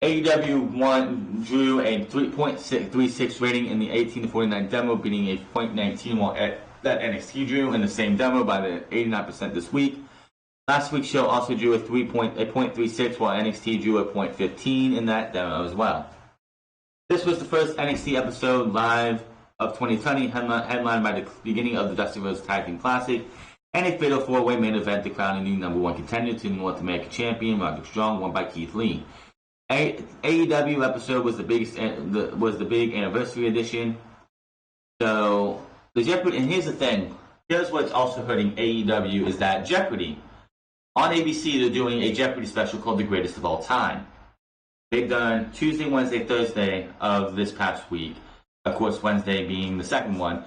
AEW drew a 3.36 rating in the 18 to 49 demo, beating a 0.19 while that NXT drew in the same demo by the 89% this week. Last week's show also drew a 0.36 while NXT drew a 0.15 in that demo as well. This was the first NXT episode live of 2020, headlined by the beginning of the Dusty Rhodes Tag Team Classic and a fatal 4-way main event to crown a new number 1 contender to the North American champion, Roderick Strong, won by Keith Lee. AEW episode was the big anniversary edition. So the Jeopardy, and here's the thing. Here's what's also hurting AEW is that Jeopardy on ABC, they're doing a Jeopardy special called The Greatest of All Time. They've done Tuesday, Wednesday, Thursday of this past week. Of course, Wednesday being the second one.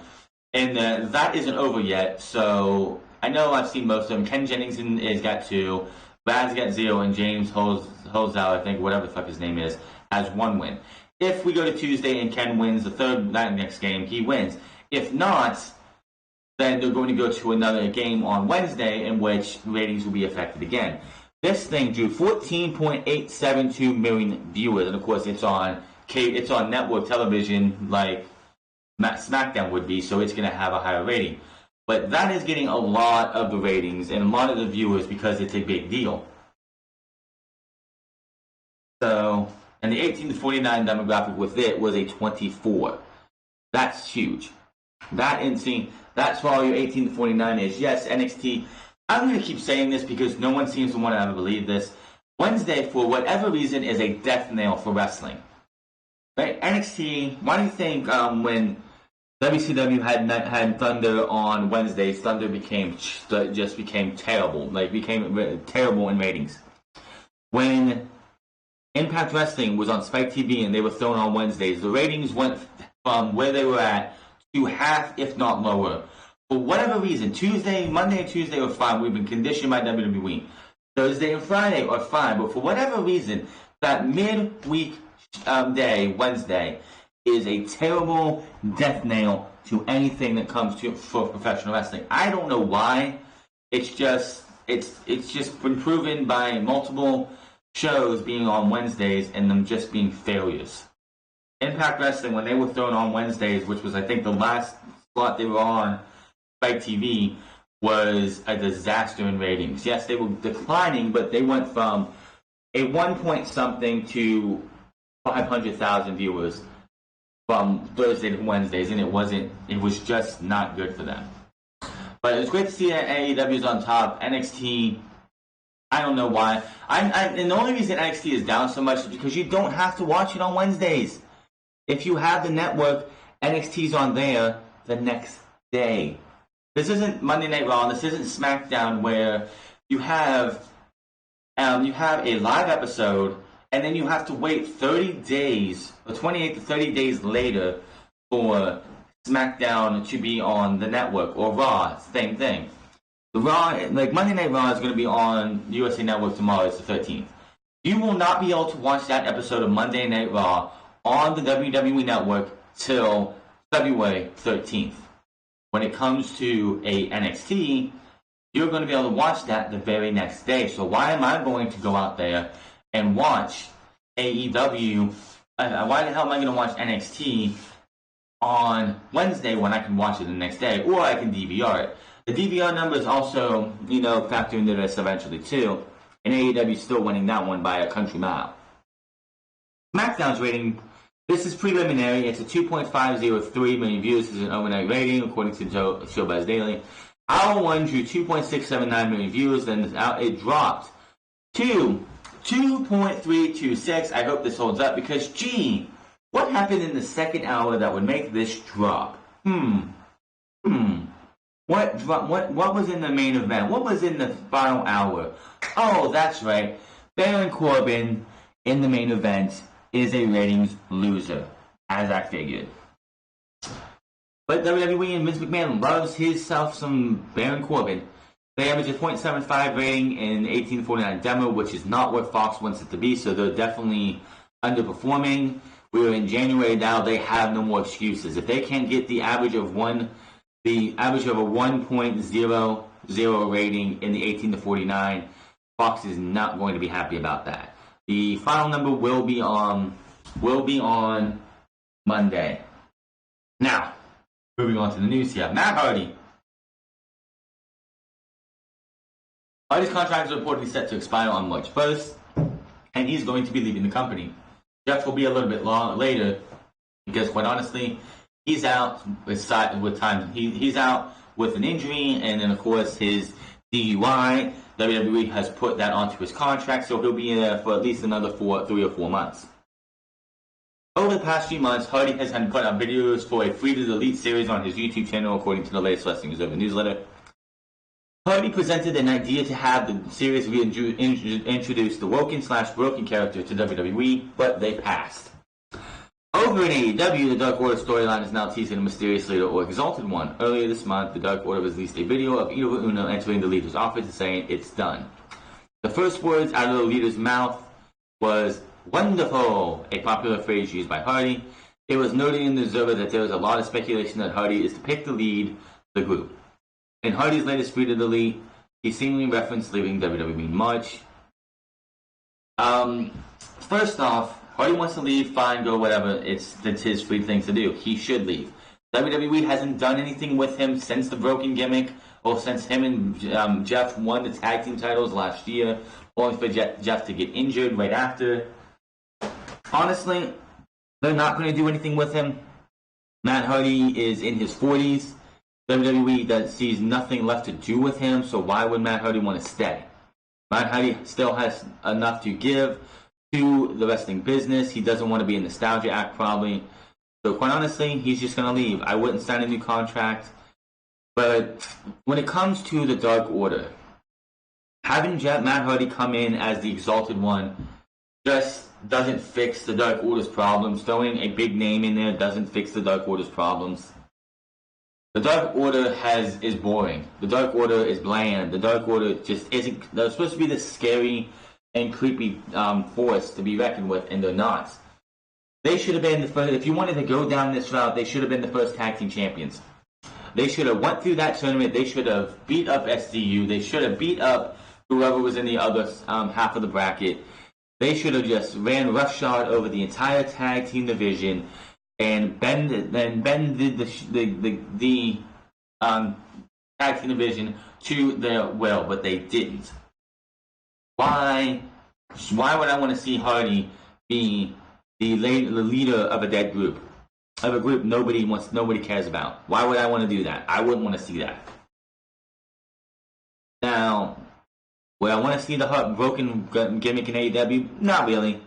And that isn't over yet, so I know I've seen most of them. Ken Jennings has got 2, Brad's got 0, and James Holzhauer, I think, whatever the fuck his name is, has 1 win. If we go to Tuesday and Ken wins that next game, he wins. If not, then they're going to go to another game on Wednesday in which ratings will be affected again. This thing drew 14.872 million viewers, and of course it's on network television like SmackDown would be, so it's going to have a higher rating. But that is getting a lot of the ratings and a lot of the viewers because it's a big deal. So, and the 18 to 49 demographic with it was a 24. That's huge. That's why all your 18 to 49 is. Yes, NXT. I'm going to keep saying this because no one seems to want to ever believe this. Wednesday, for whatever reason, is a death knell for wrestling. Right? NXT, why do you think when WCW had Thunder on Wednesdays, Thunder became terrible. Became terrible in ratings. When Impact Wrestling was on Spike TV and they were thrown on Wednesdays, the ratings went from where they were at to half, if not lower. For whatever reason, Monday and Tuesday are fine. We've been conditioned by WWE. Thursday and Friday are fine, but for whatever reason, that midweek day, Wednesday, is a terrible death nail to anything that comes for professional wrestling. I don't know why. It's just been proven by multiple shows being on Wednesdays and them just being failures. Impact Wrestling, when they were thrown on Wednesdays, which was I think the last slot they were on Spike TV, was a disaster in ratings. Yes, they were declining, but they went from a 1 point something to 500,000 viewers from Thursday to Wednesdays, and it was just not good for them. But it was great to see that AEW is on top. NXT, I don't know why. And the only reason NXT is down so much is because you don't have to watch it on Wednesdays. If you have the network, NXT's on there the next day. This isn't Monday Night Raw. This isn't SmackDown where you have a live episode and then you have to wait 30 days or 28 to 30 days later for SmackDown to be on the network, or Raw, same thing. The Raw, like Monday Night Raw, is going to be on USA Network tomorrow. It's the 13th. You will not be able to watch that episode of Monday Night Raw on the WWE Network till February 13th. When it comes to a NXT, you're going to be able to watch that the very next day. So why am I going to go out there and watch AEW? Why the hell am I going to watch NXT on Wednesday when I can watch it the next day? Or I can DVR it. The DVR numbers also, factor into this eventually too. And AEW is still winning that one by a country mile. SmackDown's rating, this is preliminary. It's a 2.503 million views. This is an overnight rating, according to Showbuzz Daily. Hour 1 drew 2.679 million views, then it dropped to 2.326. I hope this holds up because, what happened in the second hour that would make this drop? What was in the main event? What was in the final hour? Oh, that's right. Baron Corbin in the main event is a ratings loser, as I figured. But WWE and Vince McMahon loves himself some Baron Corbin. They average a .75 rating in 1849 demo, which is not what Fox wants it to be, so they're definitely underperforming. We were in January now. They have no more excuses. If they can't get the average of a 1.00 rating in the 18 to 49, Fox is not going to be happy about that. The final number will be on Monday. Now, moving on to the news here. Matt Hardy. Hardy's contract is reportedly set to expire on March 1st, and he's going to be leaving the company. Jeff will be a little bit later, because quite honestly, he's out with time. He's out with an injury, and then of course his DUI. WWE has put that onto his contract, so he'll be there for at least another 3 or 4 months. Over the past few months, Hardy has had put out videos for a Free to Delete series on his YouTube channel, according to the latest Wrestling Observer newsletter. Hardy presented an idea to have the series reintroduce the Woken/Broken character to WWE, but they passed. Over in AEW, the Dark Order storyline is now teasing a mysterious leader or exalted one. Earlier this month, the Dark Order released a video of Evil Uno entering the leader's office and saying, "It's done." The first words out of the leader's mouth was, "Wonderful," a popular phrase used by Hardy. It was noted in the Observer that there was a lot of speculation that Hardy is to pick the lead the group. In Hardy's latest Free to Delete, he seemingly referenced leaving WWE in March. First off, Hardy wants to leave, fine, go, whatever. It's his free thing to do. He should leave. WWE hasn't done anything with him since the broken gimmick, or since him and Jeff won the tag team titles last year, only for Jeff to get injured right after. Honestly, they're not going to do anything with him. Matt Hardy is in his 40s. WWE sees nothing left to do with him, so why would Matt Hardy want to stay? Matt Hardy still has enough to give to the wrestling business. He doesn't want to be a nostalgia act, probably. So quite honestly, he's just going to leave. I wouldn't sign a new contract. But when it comes to the Dark Order, having Matt Hardy come in as the exalted one just doesn't fix the Dark Order's problems. Throwing a big name in there doesn't fix the Dark Order's problems. The Dark Order is boring. The Dark Order is bland. The Dark Order just isn't. They're supposed to be this scary and creepy force to be reckoned with, and they're not. They should have been the first. If you wanted to go down this route, they should have been the first tag team champions. They should have went through that tournament. They should have beat up SDU. They should have beat up whoever was in the other half of the bracket. They should have just ran roughshod over the entire tag team division and bended the tag team division to their will, but they didn't. Why would I want to see Hardy be the leader of a dead group? Of a group nobody cares about. Why would I want to do that? I wouldn't want to see that. Now, would I want to see the broken gimmick in AEW? Not really.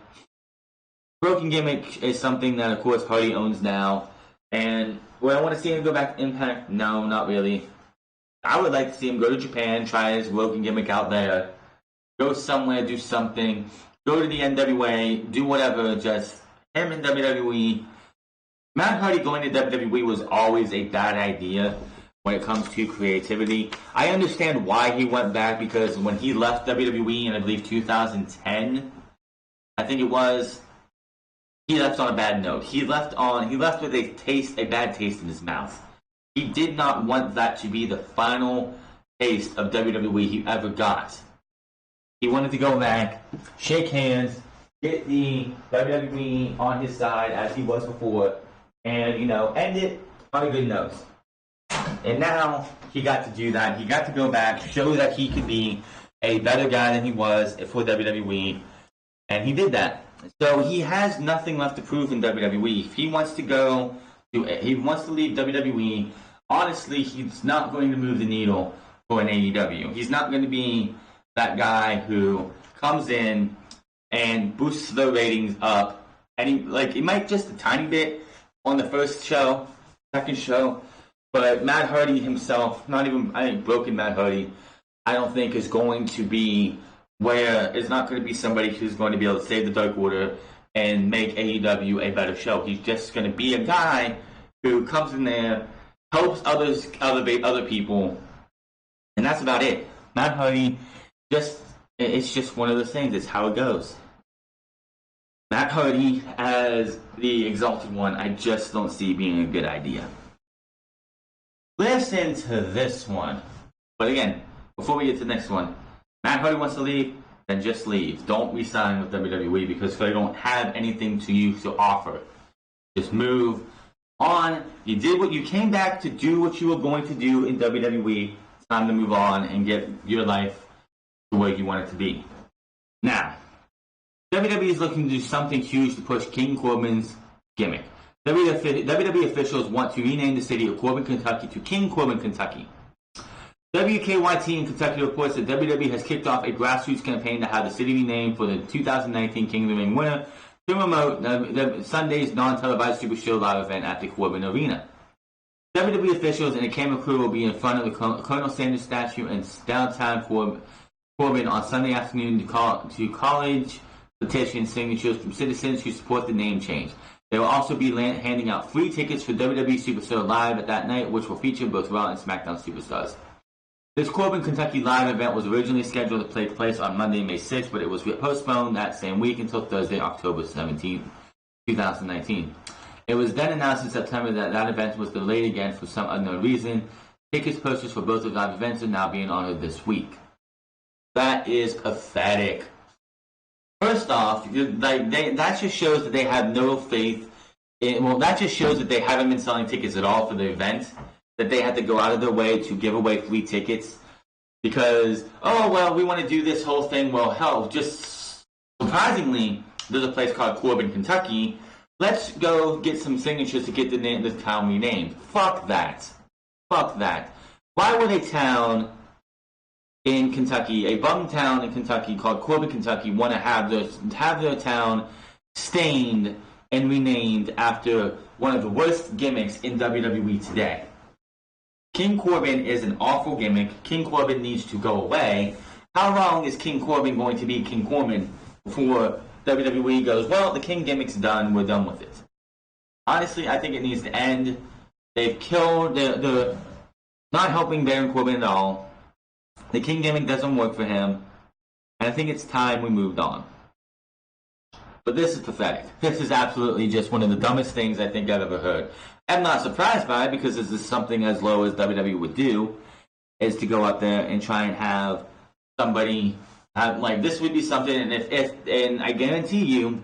Broken gimmick is something that, of course, Hardy owns now. And would I want to see him go back to Impact? No, not really. I would like to see him go to Japan, try his broken gimmick out there, go somewhere, do something, go to the NWA, do whatever, just him in WWE. Matt Hardy going to WWE was always a bad idea when it comes to creativity. I understand why he went back, because when he left WWE in, I believe, 2010, I think it was, he left on a bad note. He left with a bad taste in his mouth. He did not want that to be the final taste of WWE he ever got. He wanted to go back, shake hands, get the WWE on his side as he was before, and, end it on a good note. And now he got to do that. He got to go back, show that he could be a better guy than he was for WWE, and he did that. So he has nothing left to prove in WWE. If he wants to leave WWE, honestly, he's not going to move the needle for an AEW. He's not going to be that guy who comes in and boosts the ratings up, and it might just a tiny bit on the first show, second show, but Matt Hardy himself, broken Matt Hardy, I don't think is going to be it's not going to be somebody who's going to be able to save the Dark Order and make AEW a better show. He's just going to be a guy who comes in there, helps other people, and that's about it. Matt Hardy, it's just one of those things. It's how it goes. Matt Hardy as the Exalted One, I just don't see being a good idea. Listen to this one. But again, before we get to the next one, Matt Hardy wants to leave, then just leave. Don't re-sign with WWE because they don't have anything to you to offer. Just move on. You came back to do what you were going to do in WWE. It's time to move on and get your life to where you want it to be. Now, WWE is looking to do something huge to push King Corbin's gimmick. WWE officials want to rename the city of Corbin, Kentucky to King Corbin, Kentucky. WKYT in Kentucky reports that WWE has kicked off a grassroots campaign to have the city renamed for the 2019 King of the Ring winner to promote Sunday's non-televised Super Show live event at the Corbin Arena. WWE officials and a camera crew will be in front of the Colonel Sanders statue in downtown Corbin on Sunday afternoon to college petition signatures from citizens who support the name change. They will also be handing out free tickets for WWE Superstar Live at that night, which will feature both Raw and SmackDown superstars. This Corbin, Kentucky live event was originally scheduled to take place on Monday, May 6th, but it was postponed that same week until Thursday, October 17, 2019. It was then announced in September that event was delayed again for some unknown reason. Tickets purchased for both of live events are now being honored this week. That is pathetic. First off, that just shows that they have no faith. That just shows that they haven't been selling tickets at all for the event. That they had to go out of their way to give away free tickets because, we want to do this whole thing. Well, hell, just surprisingly, there's a place called Corbin, Kentucky. Let's go get some signatures to get the town renamed. Fuck that. Why would a town in Kentucky, a bum town in Kentucky called Corbin, Kentucky, want to have their town stained and renamed after one of the worst gimmicks in WWE today? King Corbin is an awful gimmick. King Corbin needs to go away. How long is King Corbin going to be King Corbin before WWE goes, well, the King gimmick's done, we're done with it? Honestly, I think it needs to end. They've killed. They're not helping Baron Corbin at all. The King gimmick doesn't work for him, and I think it's time we moved on. But this is pathetic. This is absolutely just one of the dumbest things I think I've ever heard. I'm not surprised by it because this is something as low as WWE would do, is to go out there and try and have somebody have, like, this would be something, and and I guarantee you,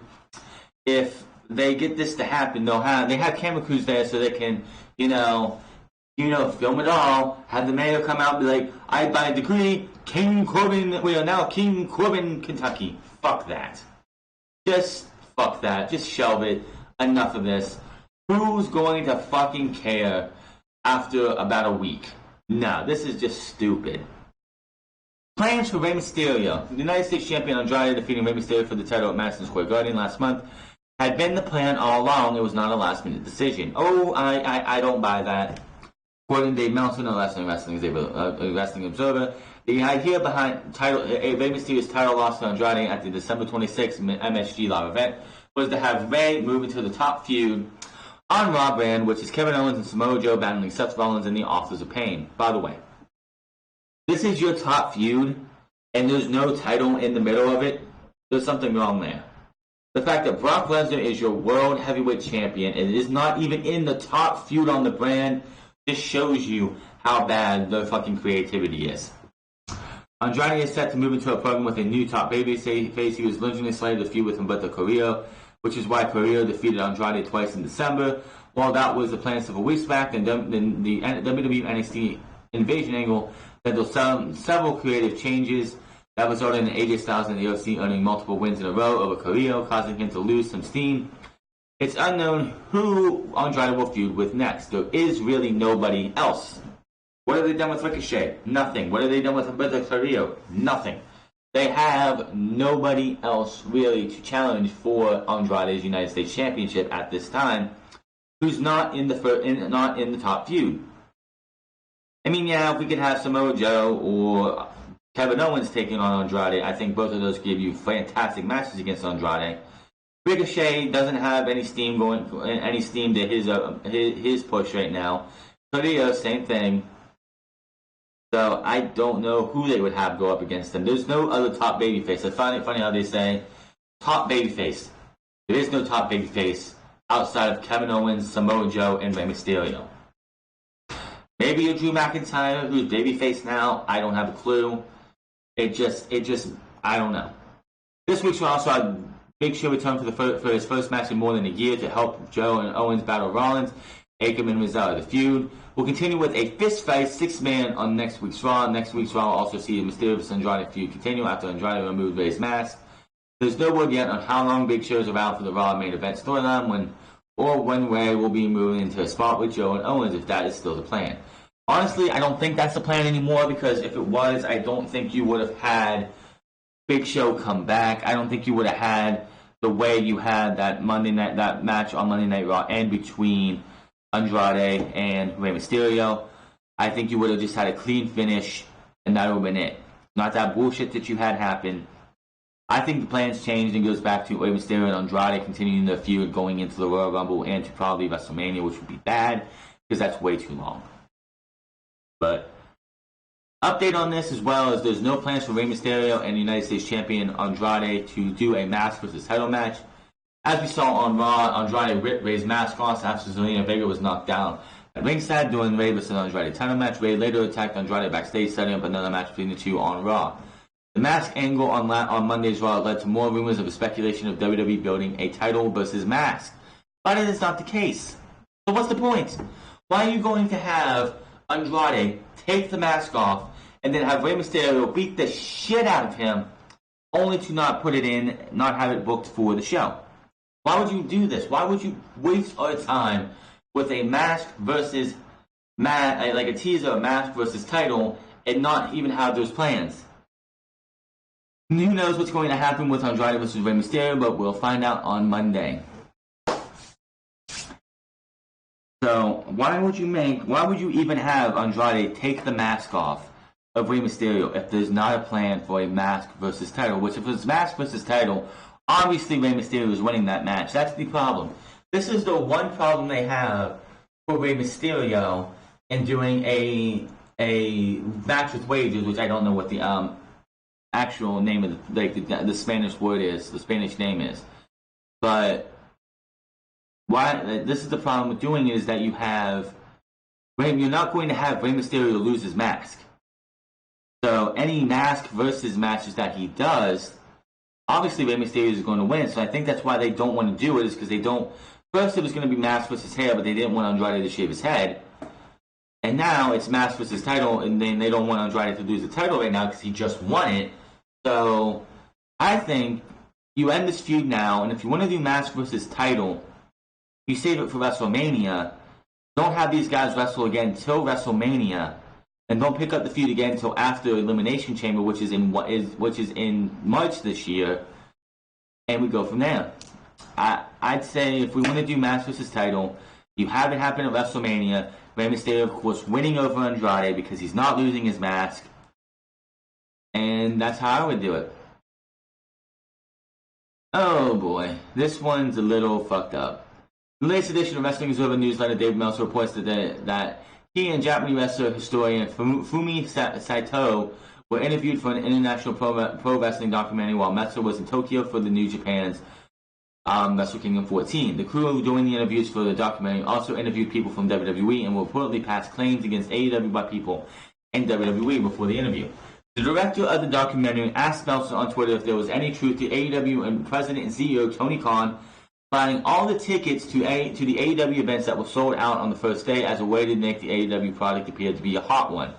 if they get this to happen, they have camera crews there so they can, film it all, have the mayor come out and be like, I by decree, King Corbin, we are now King Corbin, Kentucky. Fuck that. Just fuck that. Just shelve it. Enough of this. Who's going to fucking care after about a week? No, this is just stupid. Plans for Rey Mysterio. The United States Champion Andrade defeating Rey Mysterio for the title at Madison Square Garden last month had been the plan all along. It was not a last-minute decision. Oh, I don't buy that. According to Dave Meltzer, no Wrestling Observer, the idea behind Rey Mysterio's title loss to Andrade at the December 26th MSG Live event was to have Rey move into the top feud on Raw brand, which is Kevin Owens and Samoa Joe battling Seth Rollins in the Authors of Pain. By the way, this is your top feud, and there's no title in the middle of it. There's something wrong there. The fact that Brock Lesnar is your World Heavyweight Champion and it is not even in the top feud on the brand just shows you how bad the fucking creativity is. Andrade is set to move into a program with a new top babyface. He was originally slated to feud with Humberto Carrillo, which is why Carrillo defeated Andrade twice in December. While that was the plan several weeks back, then the WWE NXT Invasion angle led to several creative changes that resulted in AJ Styles and the OC earning multiple wins in a row over Carrillo, causing him to lose some steam. It's unknown who Andrade will feud with next. There is really nobody else. What have they done with Ricochet? Nothing. What have they done with Humberto Carrillo? Nothing. They have nobody else really to challenge for Andrade's United States Championship at this time, who's not in the top feud. I mean, yeah, if we could have Samoa Joe or Kevin Owens taking on Andrade, I think both of those give you fantastic matches against Andrade. Ricochet doesn't have any steam to his push right now. Carrillo, same thing. So I don't know who they would have go up against them. There's no other top babyface. I find it funny how they say top babyface. There is no top babyface outside of Kevin Owens, Samoa Joe, and Rey Mysterio. Maybe a Drew McIntyre who's babyface now. I don't have a clue. It just I don't know. This week's Raw saw Big Show return for his first match in more than a year to help Joe and Owens battle Rollins. Ackerman was out of the feud. We'll continue with a fist fight, 6-man on next week's Raw. Next week's Raw will also see the Mysterio vs. Andrade feud continue after Andrade removed Rey's mask. There's no word yet on how long Big Show's around for the Raw main event storyline when Rey will be moving into a spot with Joe and Owens, if that is still the plan. Honestly, I don't think that's the plan anymore, because if it was, I don't think you would have had Big Show come back. I don't think you would have had the way you had that match on Monday Night Raw end between Andrade and Rey Mysterio. I think you would have just had a clean finish, and that would have been it. Not that bullshit that you had happen. I think the plan's changed and goes back to Rey Mysterio and Andrade continuing the feud going into the Royal Rumble and to probably WrestleMania, which would be bad, because that's way too long. But update on this as well is there's no plans for Rey Mysterio and the United States Champion Andrade to do a mask versus title match. As we saw on Raw, Andrade ripped Rey's mask off after Zelina Vega was knocked down at ringside during Rey vs. Andrade title match. Rey later attacked Andrade backstage, setting up another match between the two on Raw. The mask angle on Monday's Raw led to more rumors of a speculation of WWE building a title versus mask. But it is not the case. So what's the point? Why are you going to have Andrade take the mask off and then have Rey Mysterio beat the shit out of him only to not put it in, not have it booked for the show? Why would you do this? Why would you waste our time with a mask versus like a teaser, a mask versus title, and not even have those plans? Who knows what's going to happen with Andrade versus Rey Mysterio, but we'll find out on Monday. So why would you even have Andrade take the mask off of Rey Mysterio if there's not a plan for a mask versus title? Which, if it's mask versus title, obviously Rey Mysterio is winning that match. That's the problem. This is the one problem they have for Rey Mysterio and doing a match with wages, which I don't know what the actual name of the Spanish word is, the Spanish name is. But why? This is the problem with doing it, is that you're not going to have Rey Mysterio lose his mask. So any mask versus matches that he does, obviously Rey Mysterio is going to win. So I think that's why they don't want to do it, is because they don't. First it was going to be mask versus hair, but they didn't want Andrade to shave his head. And now it's mask versus title, and then they don't want Andrade to lose the title right now because he just won it. So I think you end this feud now, and if you want to do mask versus title, you save it for WrestleMania. Don't have these guys wrestle again till WrestleMania, and don't pick up the feud again until after Elimination Chamber, which is in March this year, and we go from there. I'd say if we want to do mask versus title, you have it happen at WrestleMania. Rey Mysterio, of course, winning over Andrade because he's not losing his mask, and that's how I would do it. Oh boy, this one's a little fucked up. The latest edition of Wrestling Observer newsletter, David Meltzer reports that he and Japanese wrestler historian Fumi Saito were interviewed for an international pro wrestling documentary while Meltzer was in Tokyo for the New Japan's Wrestle Kingdom 14. The crew doing the interviews for the documentary also interviewed people from WWE and will reportedly pass claims against AEW by people in WWE before the interview. The director of the documentary asked Meltzer on Twitter if there was any truth to AEW and President and CEO Tony Khan buying all the tickets to the AEW events that were sold out on the first day as a way to make the AEW product appear to be a hot one.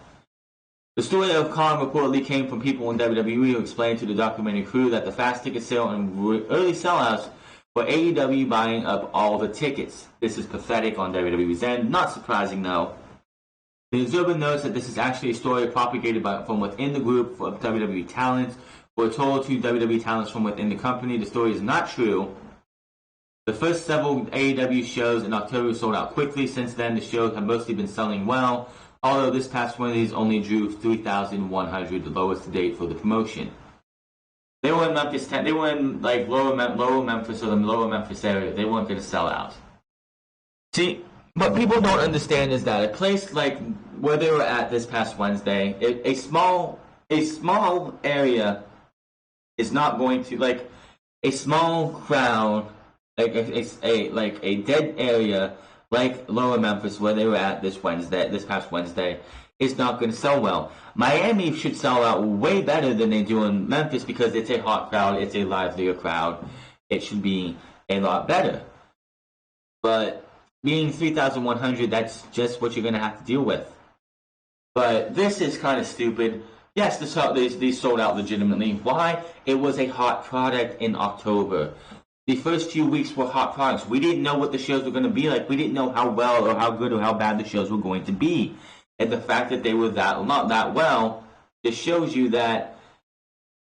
The story of Khan reportedly came from people in WWE who explained to the documentary crew that the fast ticket sale and early sellouts were AEW buying up all the tickets. This is pathetic on WWE's end. Not surprising though. The Observer notes that this is actually a story propagated from within the group of WWE talents, who are told to WWE talents from within the company. The story is not true. The first several AEW shows in October sold out quickly. Since then, the shows have mostly been selling well, although this past Wednesday only drew 3,100, the lowest to date for the promotion. They were in Memphis. They were in lower Memphis or the lower Memphis area. They weren't going to sell out. See, what people don't understand is that a place like where they were at this past Wednesday, a small area is not going to a small crowd, a dead area like lower Memphis where they were at this past Wednesday, is not going to sell well. Miami should sell out way better than they do in Memphis because it's a hot crowd, it's a livelier crowd. It should be a lot better. But being 3,100, that's just what you're going to have to deal with. But this is kind of stupid. Yes, these sold out legitimately. Why? It was a hot product in October. The first few weeks were hot products. We didn't know what the shows were going to be like. We didn't know how well or how good or how bad the shows were going to be. And the fact that they were not that well just shows you that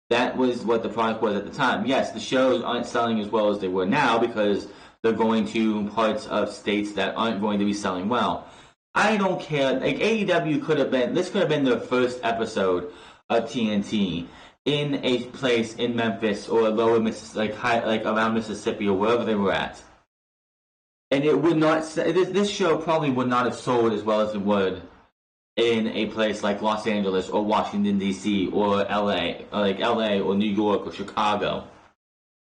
that was what the product was at the time. Yes, the shows aren't selling as well as they were now because they're going to parts of states that aren't going to be selling well. I don't care. AEW could have been their first episode of TNT in a place in Memphis or lower Mississippi, around Mississippi or wherever they were at. And it would not. This show probably would not have sold as well as it would in a place like Los Angeles or Washington D.C. or LA, or New York or Chicago.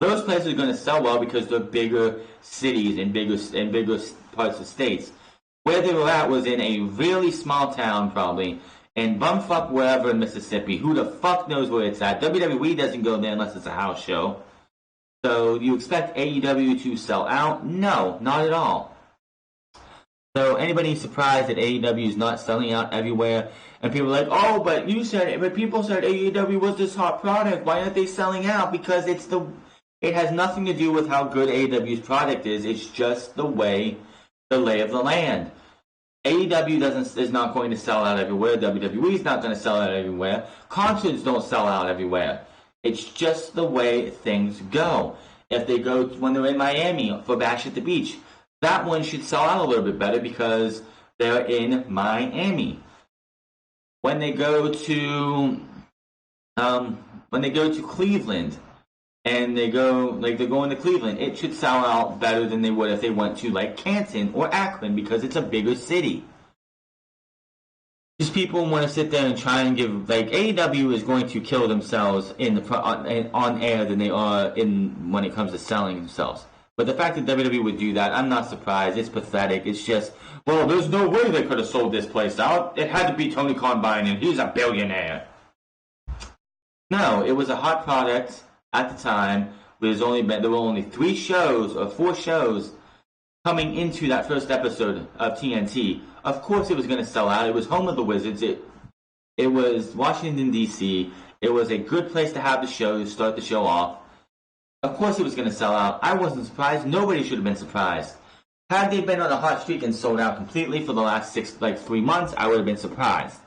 Those places are going to sell well because they're bigger cities and bigger parts of states. Where they were at was in a really small town, probably, in bumfuck wherever in Mississippi. Who the fuck knows where it's at? WWE doesn't go there unless it's a house show. So you expect AEW to sell out? No, not at all. So anybody surprised that AEW is not selling out everywhere? And people are like, oh, but people said AEW was this hot product. Why aren't they selling out? Because it has nothing to do with how good AEW's product is. It's just the lay of the land. AEW is not going to sell out everywhere. WWE is not going to sell out everywhere. Concerts don't sell out everywhere. It's just the way things go. If they go when they're in Miami for Bash at the Beach, that one should sell out a little bit better because they're in Miami. When they go to Cleveland, and they're going to Cleveland, it should sell out better than they would if they went to like Canton or Akron because it's a bigger city. Just people want to sit there and try and give AEW is going to kill themselves on air than they are when it comes to selling themselves. But the fact that WWE would do that, I'm not surprised. It's pathetic. It's just, well, there's no way they could have sold this place out. It had to be Tony Khan buying it. He's a billionaire. No, it was a hot product at the time. There were only 3 shows or 4 shows coming into that first episode of TNT. Of course it was going to sell out. It was home of the Wizards. It was Washington, D.C. It was a good place to have the show, to start the show off. Of course it was going to sell out. I wasn't surprised. Nobody should have been surprised. Had they been on a hot streak and sold out completely for the last 3 months, I would have been surprised.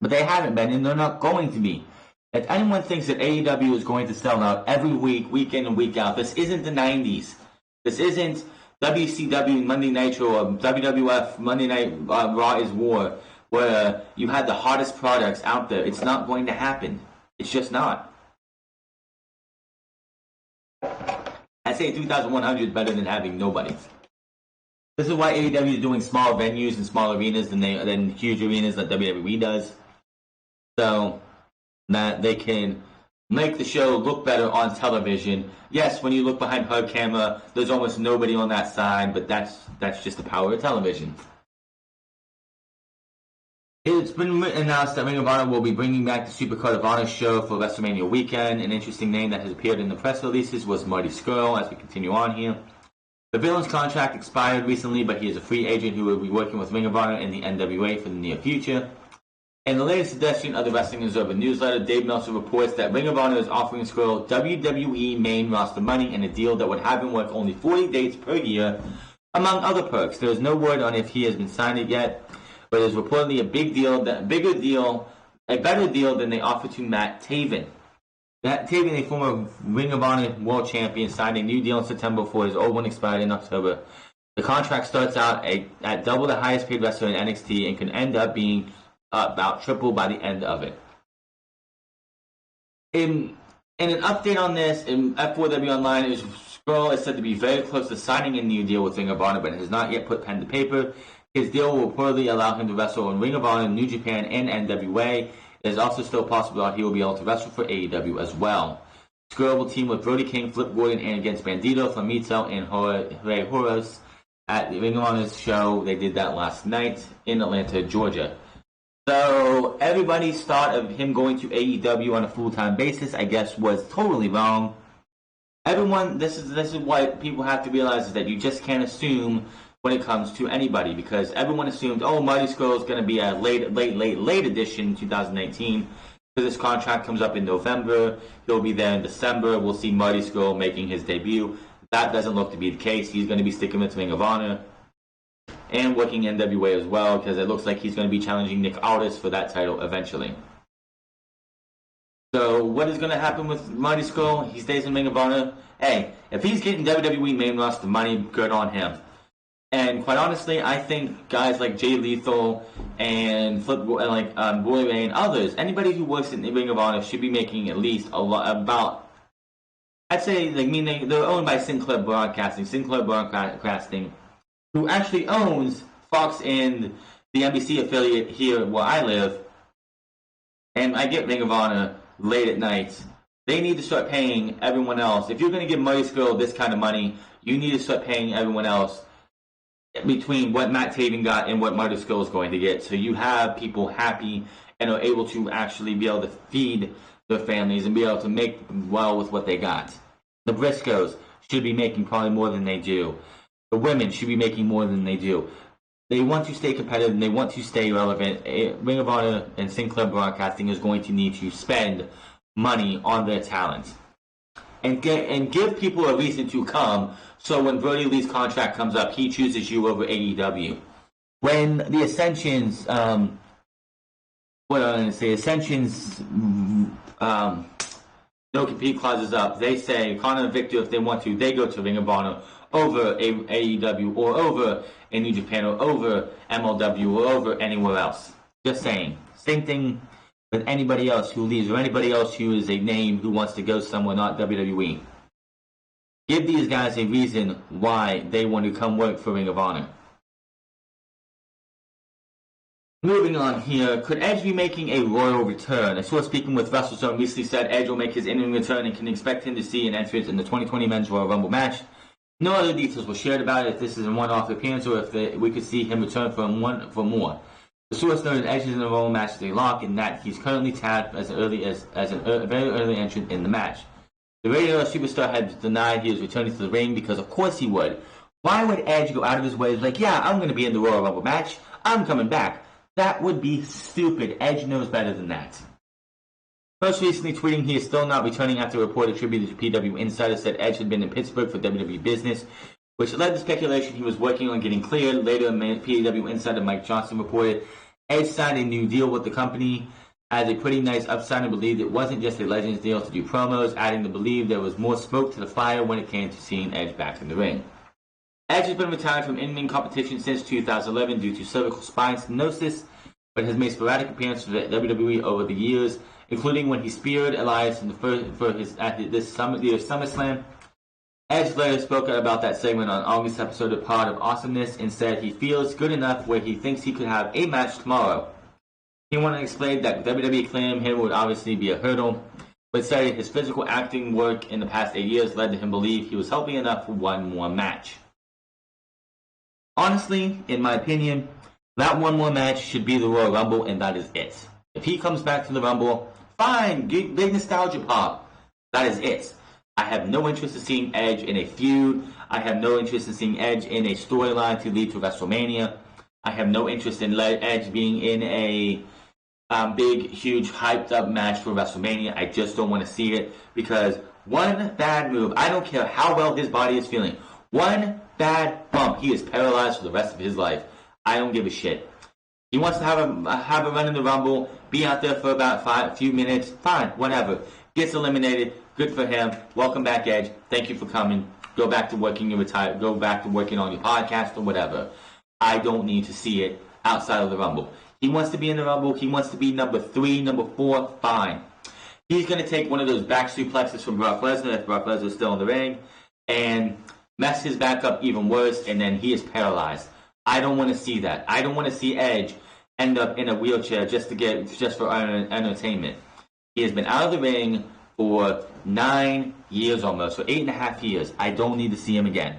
But they haven't been, and they're not going to be. If anyone thinks that AEW is going to sell out every week, week in and week out, this isn't the 90s. This isn't WCW Monday Nitro or WWF Monday Night Raw is War, where you had the hottest products out there. It's not going to happen. It's just not. I say 3,100 is better than having nobody. This is why AEW is doing small venues and small arenas than huge arenas like WWE does. So that they can make the show look better on television. Yes, when you look behind her camera, there's almost nobody on that side, but that's just the power of television. It's been announced that Ring of Honor will be bringing back the Supercard of Honor show for WrestleMania weekend. An interesting name that has appeared in the press releases was Marty Scurll, as we continue on here. The villain's contract expired recently, but he is a free agent who will be working with Ring of Honor and the NWA for the near future. In the latest edition of the Wrestling Observer newsletter, Dave Meltzer reports that Ring of Honor is offering Scurll WWE main roster money in a deal that would have him work only 40 dates per year, among other perks. There is no word on if he has been signed it yet, but it is reportedly a better deal than they offered to Matt Taven. Matt Taven, a former Ring of Honor world champion, signed a new deal in September before his old one expired in October. The contract starts out at double the highest paid wrestler in NXT and can end up being about triple by the end of it. In an update on this, in F4W Online, Scurll is said to be very close to signing a new deal with Ring of Honor, but has not yet put pen to paper. His deal will reportedly allow him to wrestle in Ring of Honor, New Japan, and NWA. It is also still possible that he will be able to wrestle for AEW as well. Scurll will team with Brody King, Flip Gordon, and against Bandito, Flamito, and Jorge Horace at the Ring of Honor's show. They did that last night in Atlanta, Georgia. So everybody's thought of him going to AEW on a full-time basis, I guess, was totally wrong. Everyone, this is what people have to realize, is that you just can't assume when it comes to anybody, because everyone assumed, oh, Marty Scurll is going to be a late edition in 2019, because his contract comes up in November. He'll be there in December. We'll see Marty Scurll making his debut. That doesn't look to be the case. He's going to be sticking with Ring of Honor and working NWA as well, because it looks like he's going to be challenging Nick Aldis for that title eventually. So what is going to happen with Marty Scurll? He stays in Ring of Honor. Hey, if he's getting WWE main roster money, good on him. And quite honestly, I think guys like Jay Lethal and Bully Ray and others, anybody who works in the Ring of Honor should be making at least I'd say, they're owned by Sinclair Broadcasting, who actually owns Fox and the NBC affiliate here where I live. And I get Ring of Honor late at night. They need to start paying everyone else. If you're going to give Marty Scurll this kind of money, you need to start paying everyone else between what Matt Taven got and what Marty Scurll is going to get. So you have people happy and are able to actually be able to feed their families and be able to make well with what they got. The Briscoes should be making probably more than they do. The women should be making more than they do. They want to stay competitive and they want to stay relevant. Ring of Honor and Sinclair Broadcasting is going to need to spend money on their talent and give people a reason to come. So when Brody Lee's contract comes up, he chooses you over AEW. When the Ascensions, no compete clauses up, they say Conor and Victor, if they want to, they go to Ring of Honor over AEW or over a New Japan or over MLW or over anywhere else. Just saying. Same thing with anybody else who leaves or anybody else who is a name who wants to go somewhere not WWE. Give these guys a reason why they want to come work for Ring of Honor. Moving on here, could Edge be making a royal return? A source speaking with WrestleZone recently said Edge will make his in-ring return and can expect him to see an entrance in the 2020 Men's Royal Rumble match. No other details were shared about it, if this is a one-off appearance or if we could see him return for more. The source noted Edge is in the Royal match as a lock and that he's currently tagged as a very early entrant in the match. The radio superstar had denied he was returning to the ring because of course he would. Why would Edge go out of his way like, yeah, I'm going to be in the Royal Rumble match, I'm coming back? That would be stupid. Edge knows better than that. Most recently tweeting he is still not returning after a report attributed to PW Insider said Edge had been in Pittsburgh for WWE business, which led to speculation he was working on getting cleared. Later, PW Insider Mike Johnson reported Edge signed a new deal with the company as a pretty nice upside and believed it wasn't just a Legends deal to do promos, adding to believe there was more smoke to the fire when it came to seeing Edge back in the ring. Edge has been retired from in-ring competition since 2011 due to cervical spine stenosis, but has made sporadic appearances at WWE over the years, including when he speared Elias in this SummerSlam. Edge later spoke about that segment on August episode of Pod of Awesomeness and said he feels good enough where he thinks he could have a match tomorrow. He wanted to explain that WWE claiming him would obviously be a hurdle, but said his physical acting work in the past 8 years led to him believe he was healthy enough for one more match. Honestly, in my opinion, that one more match should be the Royal Rumble, and that is it. If he comes back to the Rumble, fine, big nostalgia pop. That is it. I have no interest in seeing Edge in a feud. I have no interest in seeing Edge in a storyline to lead to WrestleMania. I have no interest in Edge being in a big, huge, hyped-up match for WrestleMania. I just don't want to see it because one bad move, I don't care how well his body is feeling, one bad bump, he is paralyzed for the rest of his life. I don't give a shit. He wants to have a run in the Rumble, be out there for about a few minutes, fine, whatever. Gets eliminated, good for him. Welcome back, Edge. Thank you for coming. Go back to working your retire. Go back to working on your podcast or whatever. I don't need to see it outside of the Rumble. He wants to be in the Rumble. He wants to be number 3, number 4, fine. He's going to take one of those back suplexes from Brock Lesnar, if Brock Lesnar is still in the ring, and mess his back up even worse, and then he is paralyzed. I don't want to see that. I don't want to see Edge end up in a wheelchair just for entertainment. He has been out of the ring for 9 years almost, for 8.5 years. I don't need to see him again.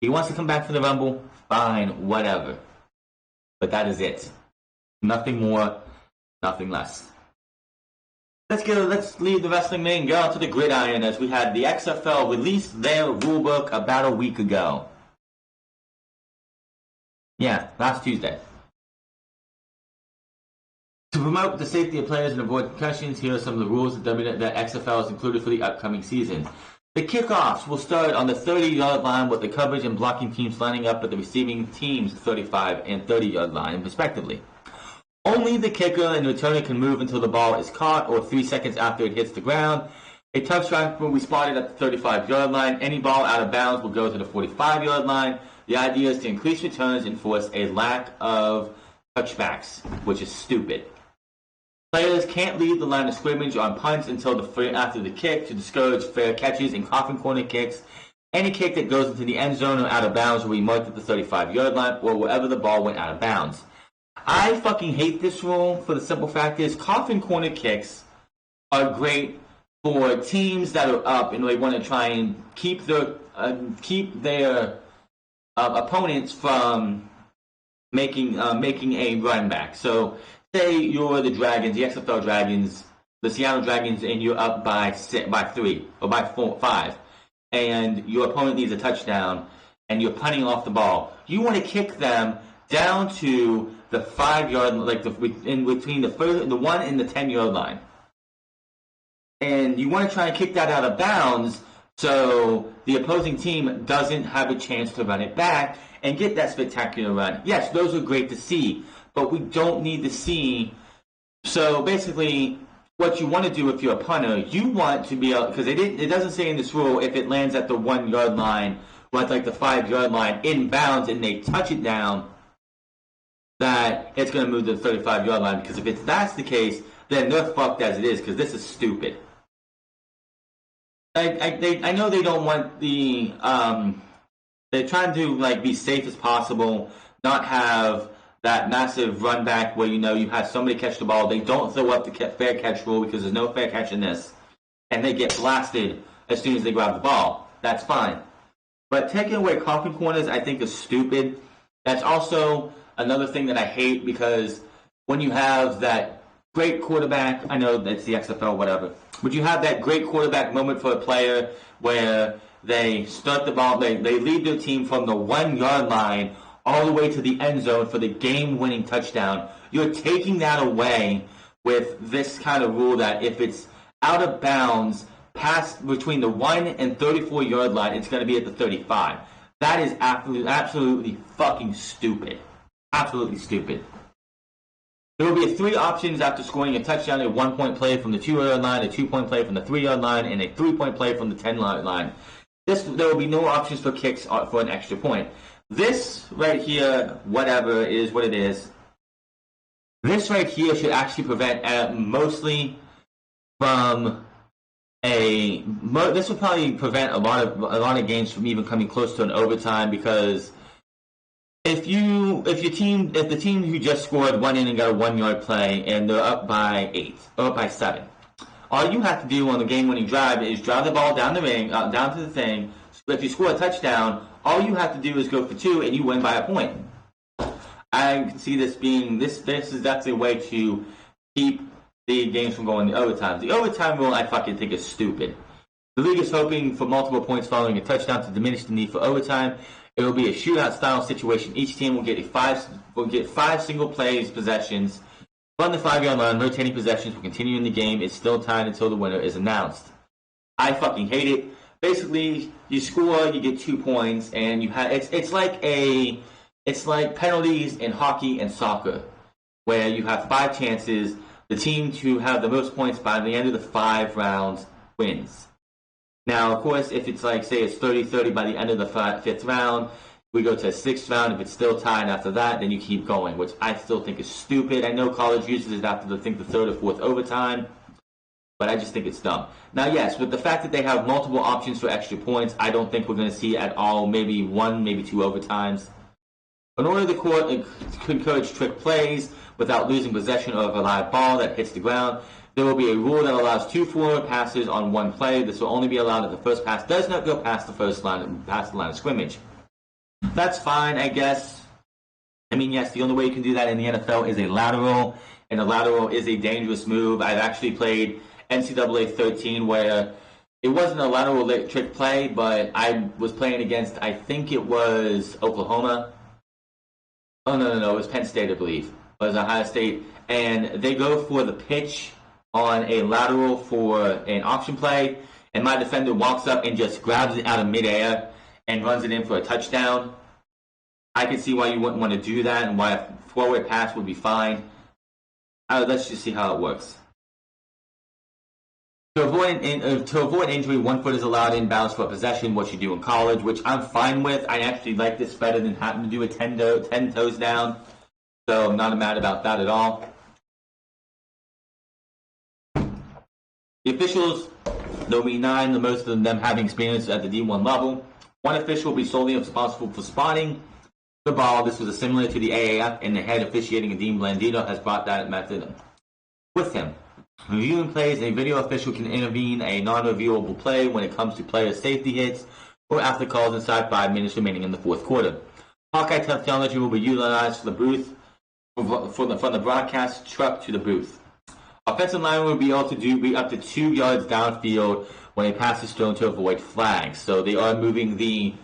He wants to come back for the Rumble, fine, whatever. But that is it. Nothing more, nothing less. Let's leave the wrestling ring and go out to the gridiron as we had the XFL release their rulebook about a week ago. Yeah, last Tuesday. To promote the safety of players and avoid concussions, here are some of the rules that XFL has included for the upcoming season. The kickoffs will start on the 30-yard line with the coverage and blocking teams lining up at the receiving team's 35 and 30-yard line, respectively. Only the kicker and returner can move until the ball is caught or 3 seconds after it hits the ground. A tough strike will be spotted at the 35-yard line. Any ball out of bounds will go to the 45-yard line. The idea is to increase returns and force a lack of touchbacks, which is stupid. Players can't leave the line of scrimmage on punts until after the kick to discourage fair catches and coffin corner kicks. Any kick that goes into the end zone or out of bounds will be marked at the 35-yard line or wherever the ball went out of bounds. I fucking hate this rule for the simple fact is coffin corner kicks are great for teams that are up and they want to try and keep their opponents from making a run back. So say you're the Dragons, the XFL Dragons, the Seattle Dragons, and you're up by 3 or by 5, and your opponent needs a touchdown, and you're punting off the ball. You want to kick them down to the 5-yard, in between the 1 and the 10-yard line, and you want to try and kick that out of bounds so the opposing team doesn't have a chance to run it back and get that spectacular run. Yes, those are great to see, but we don't need to see. So basically, what you want to do if you're a punter, you want to be able, because it doesn't say in this rule if it lands at the 1-yard line or at the 5-yard line inbounds and they touch it down, that it's going to move to the 35-yard line. Because if that's the case, then they're fucked as it is, because this is stupid. I know they don't want the they're trying to like be safe as possible, not have that massive run back where you have somebody catch the ball. They don't throw up the fair catch rule because there's no fair catch in this, and they get blasted as soon as they grab the ball. That's fine, but taking away coffin corners I think is stupid. That's also another thing that I hate, because when you have that great quarterback, I know it's the XFL, whatever, but you have that great quarterback moment for a player where they start the ball, they lead their team from the 1 yard line all the way to the end zone for the game-winning touchdown. You're taking that away with this kind of rule that if it's out of bounds past between the 1 and 34 yard line, it's going to be at the 35. That is absolutely fucking stupid. Absolutely stupid. There will be 3 options after scoring a touchdown: a 1-point play from the 2 yard line, a 2-point play from the 3 yard line, and a 3-point play from the 10 yard line. There will be no options for kicks for an extra point. This right here, whatever, is what it is. This right here should actually prevent mostly from this would probably prevent a lot of games from even coming close to an overtime, because if the team who just scored went in and got a 1 yard play and they're up by 8 or up by 7, all you have to do on the game-winning drive is drive the ball down the ring, down to the thing. If you score a touchdown, all you have to do is go for 2 and you win by a point. I can see this being this is definitely a way to keep the games from going to overtime. The overtime rule I fucking think is stupid. The league is hoping for multiple points following a touchdown to diminish the need for overtime. It will be a shootout-style situation. Each team will get 5 single plays possessions from the 5 yard line. Rotating possessions will continue in the game. It's still tied until the winner is announced. I fucking hate it. Basically, you score, you get 2 points, and you have it's like penalties in hockey and soccer, where you have 5 chances. The team to have the most points by the end of the 5 rounds wins. Now, of course, if it's like, say it's 30-30 by the end of the 5th round, we go to a 6th round. If it's still tied after that, then you keep going, which I still think is stupid. I know college uses it after the 3rd or 4th overtime, but I just think it's dumb. Now, yes, with the fact that they have multiple options for extra points, I don't think we're going to see at all maybe 1, maybe 2 overtimes. In order to encourage trick plays without losing possession of a live ball that hits the ground, there will be a rule that allows 2 forward passes on 1 play. This will only be allowed if the first pass does not go past the line of scrimmage. That's fine, I guess. I mean, yes, the only way you can do that in the NFL is a lateral, and a lateral is a dangerous move. I've actually played NCAA 13 where it wasn't a lateral trick play, but I was playing against, I think it was Oklahoma. Oh, no, it was Penn State, I believe. It was Ohio State. And they go for the pitch on a lateral for an option play, and my defender walks up and just grabs it out of midair and runs it in for a touchdown. I can see why you wouldn't want to do that and why a forward pass would be fine. Let's just see how it works. To avoid injury, 1 foot is allowed inbounds for possession, what you do in college, which I'm fine with. I actually like this better than having to do a 10 toes down, so I'm not mad about that at all. The officials, there will be 9, the most of them having experience at the D1 level. 1 official will be solely responsible for spotting the ball. This was similar to the AAF, and the head officiating, Dean Blandino, has brought that method with him. Reviewing plays, a video official can intervene a non-reviewable play when it comes to player safety hits or after calls inside 5 minutes remaining in the 4th quarter. Hawkeye technology will be utilized for the booth, from the broadcast truck to the booth. Offensive linemen will be able to be up to 2 yards downfield when a pass is thrown to avoid flags. So they are moving the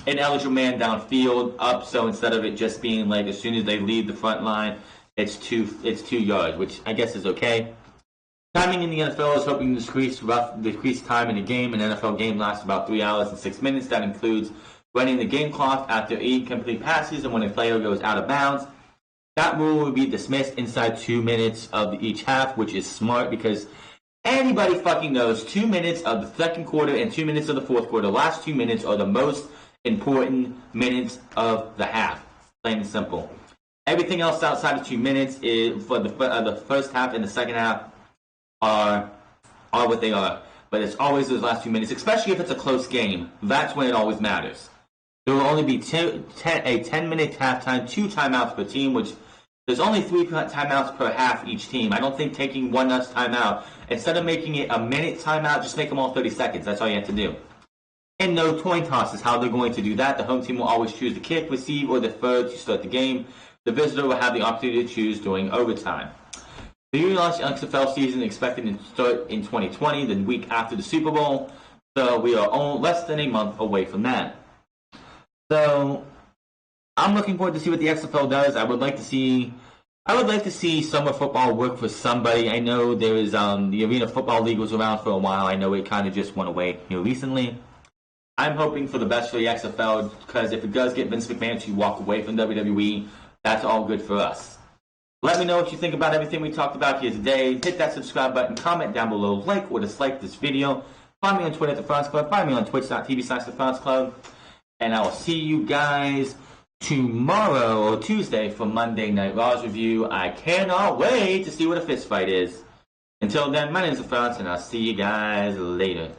ineligible man downfield up, so instead of it just being like as soon as they leave the front line, it's 2 yards, which I guess is okay. Timing in the NFL is hoping to decrease time in a game. An NFL game lasts about 3 hours and 6 minutes. That includes running the game clock after 8 complete passes and when a player goes out of bounds. That rule will be dismissed inside 2 minutes of each half, which is smart because anybody fucking knows 2 minutes of the 2nd quarter and 2 minutes of the 4th quarter. The last 2 minutes are the most important minutes of the half. Plain and simple. Everything else outside of 2 minutes is for the first half and the second half are what they are. But it's always those last few minutes, especially if it's a close game. That's when it always matters. There will only be a 10-minute halftime, 2 timeouts per team, which there's only 3 timeouts per half each team. I don't think taking one less timeout, instead of making it a minute timeout, just make them all 30 seconds. That's all you have to do. And no coin toss is how they're going to do that. The home team will always choose the kick, receive, or defer to start the game. The visitor will have the opportunity to choose during overtime. The relaunch XFL season is expected to start in 2020, the week after the Super Bowl. So we are less than a month away from that. So I'm looking forward to see what the XFL does. I would like to see summer football work for somebody. I know there is the Arena Football League was around for a while. I know it kind of just went away here recently. I'm hoping for the best for the XFL, because if it does get Vince McMahon to walk away from WWE, that's all good for us. Let me know what you think about everything we talked about here today. Hit that subscribe button, comment down below, like or dislike this video. Find me on Twitter at The France Club. Find me on twitch.tv/The France Club. And I will see you guys tomorrow or Tuesday for Monday Night Raw's review. I cannot wait to see what a fist fight is. Until then, my name is The France, and I'll see you guys later.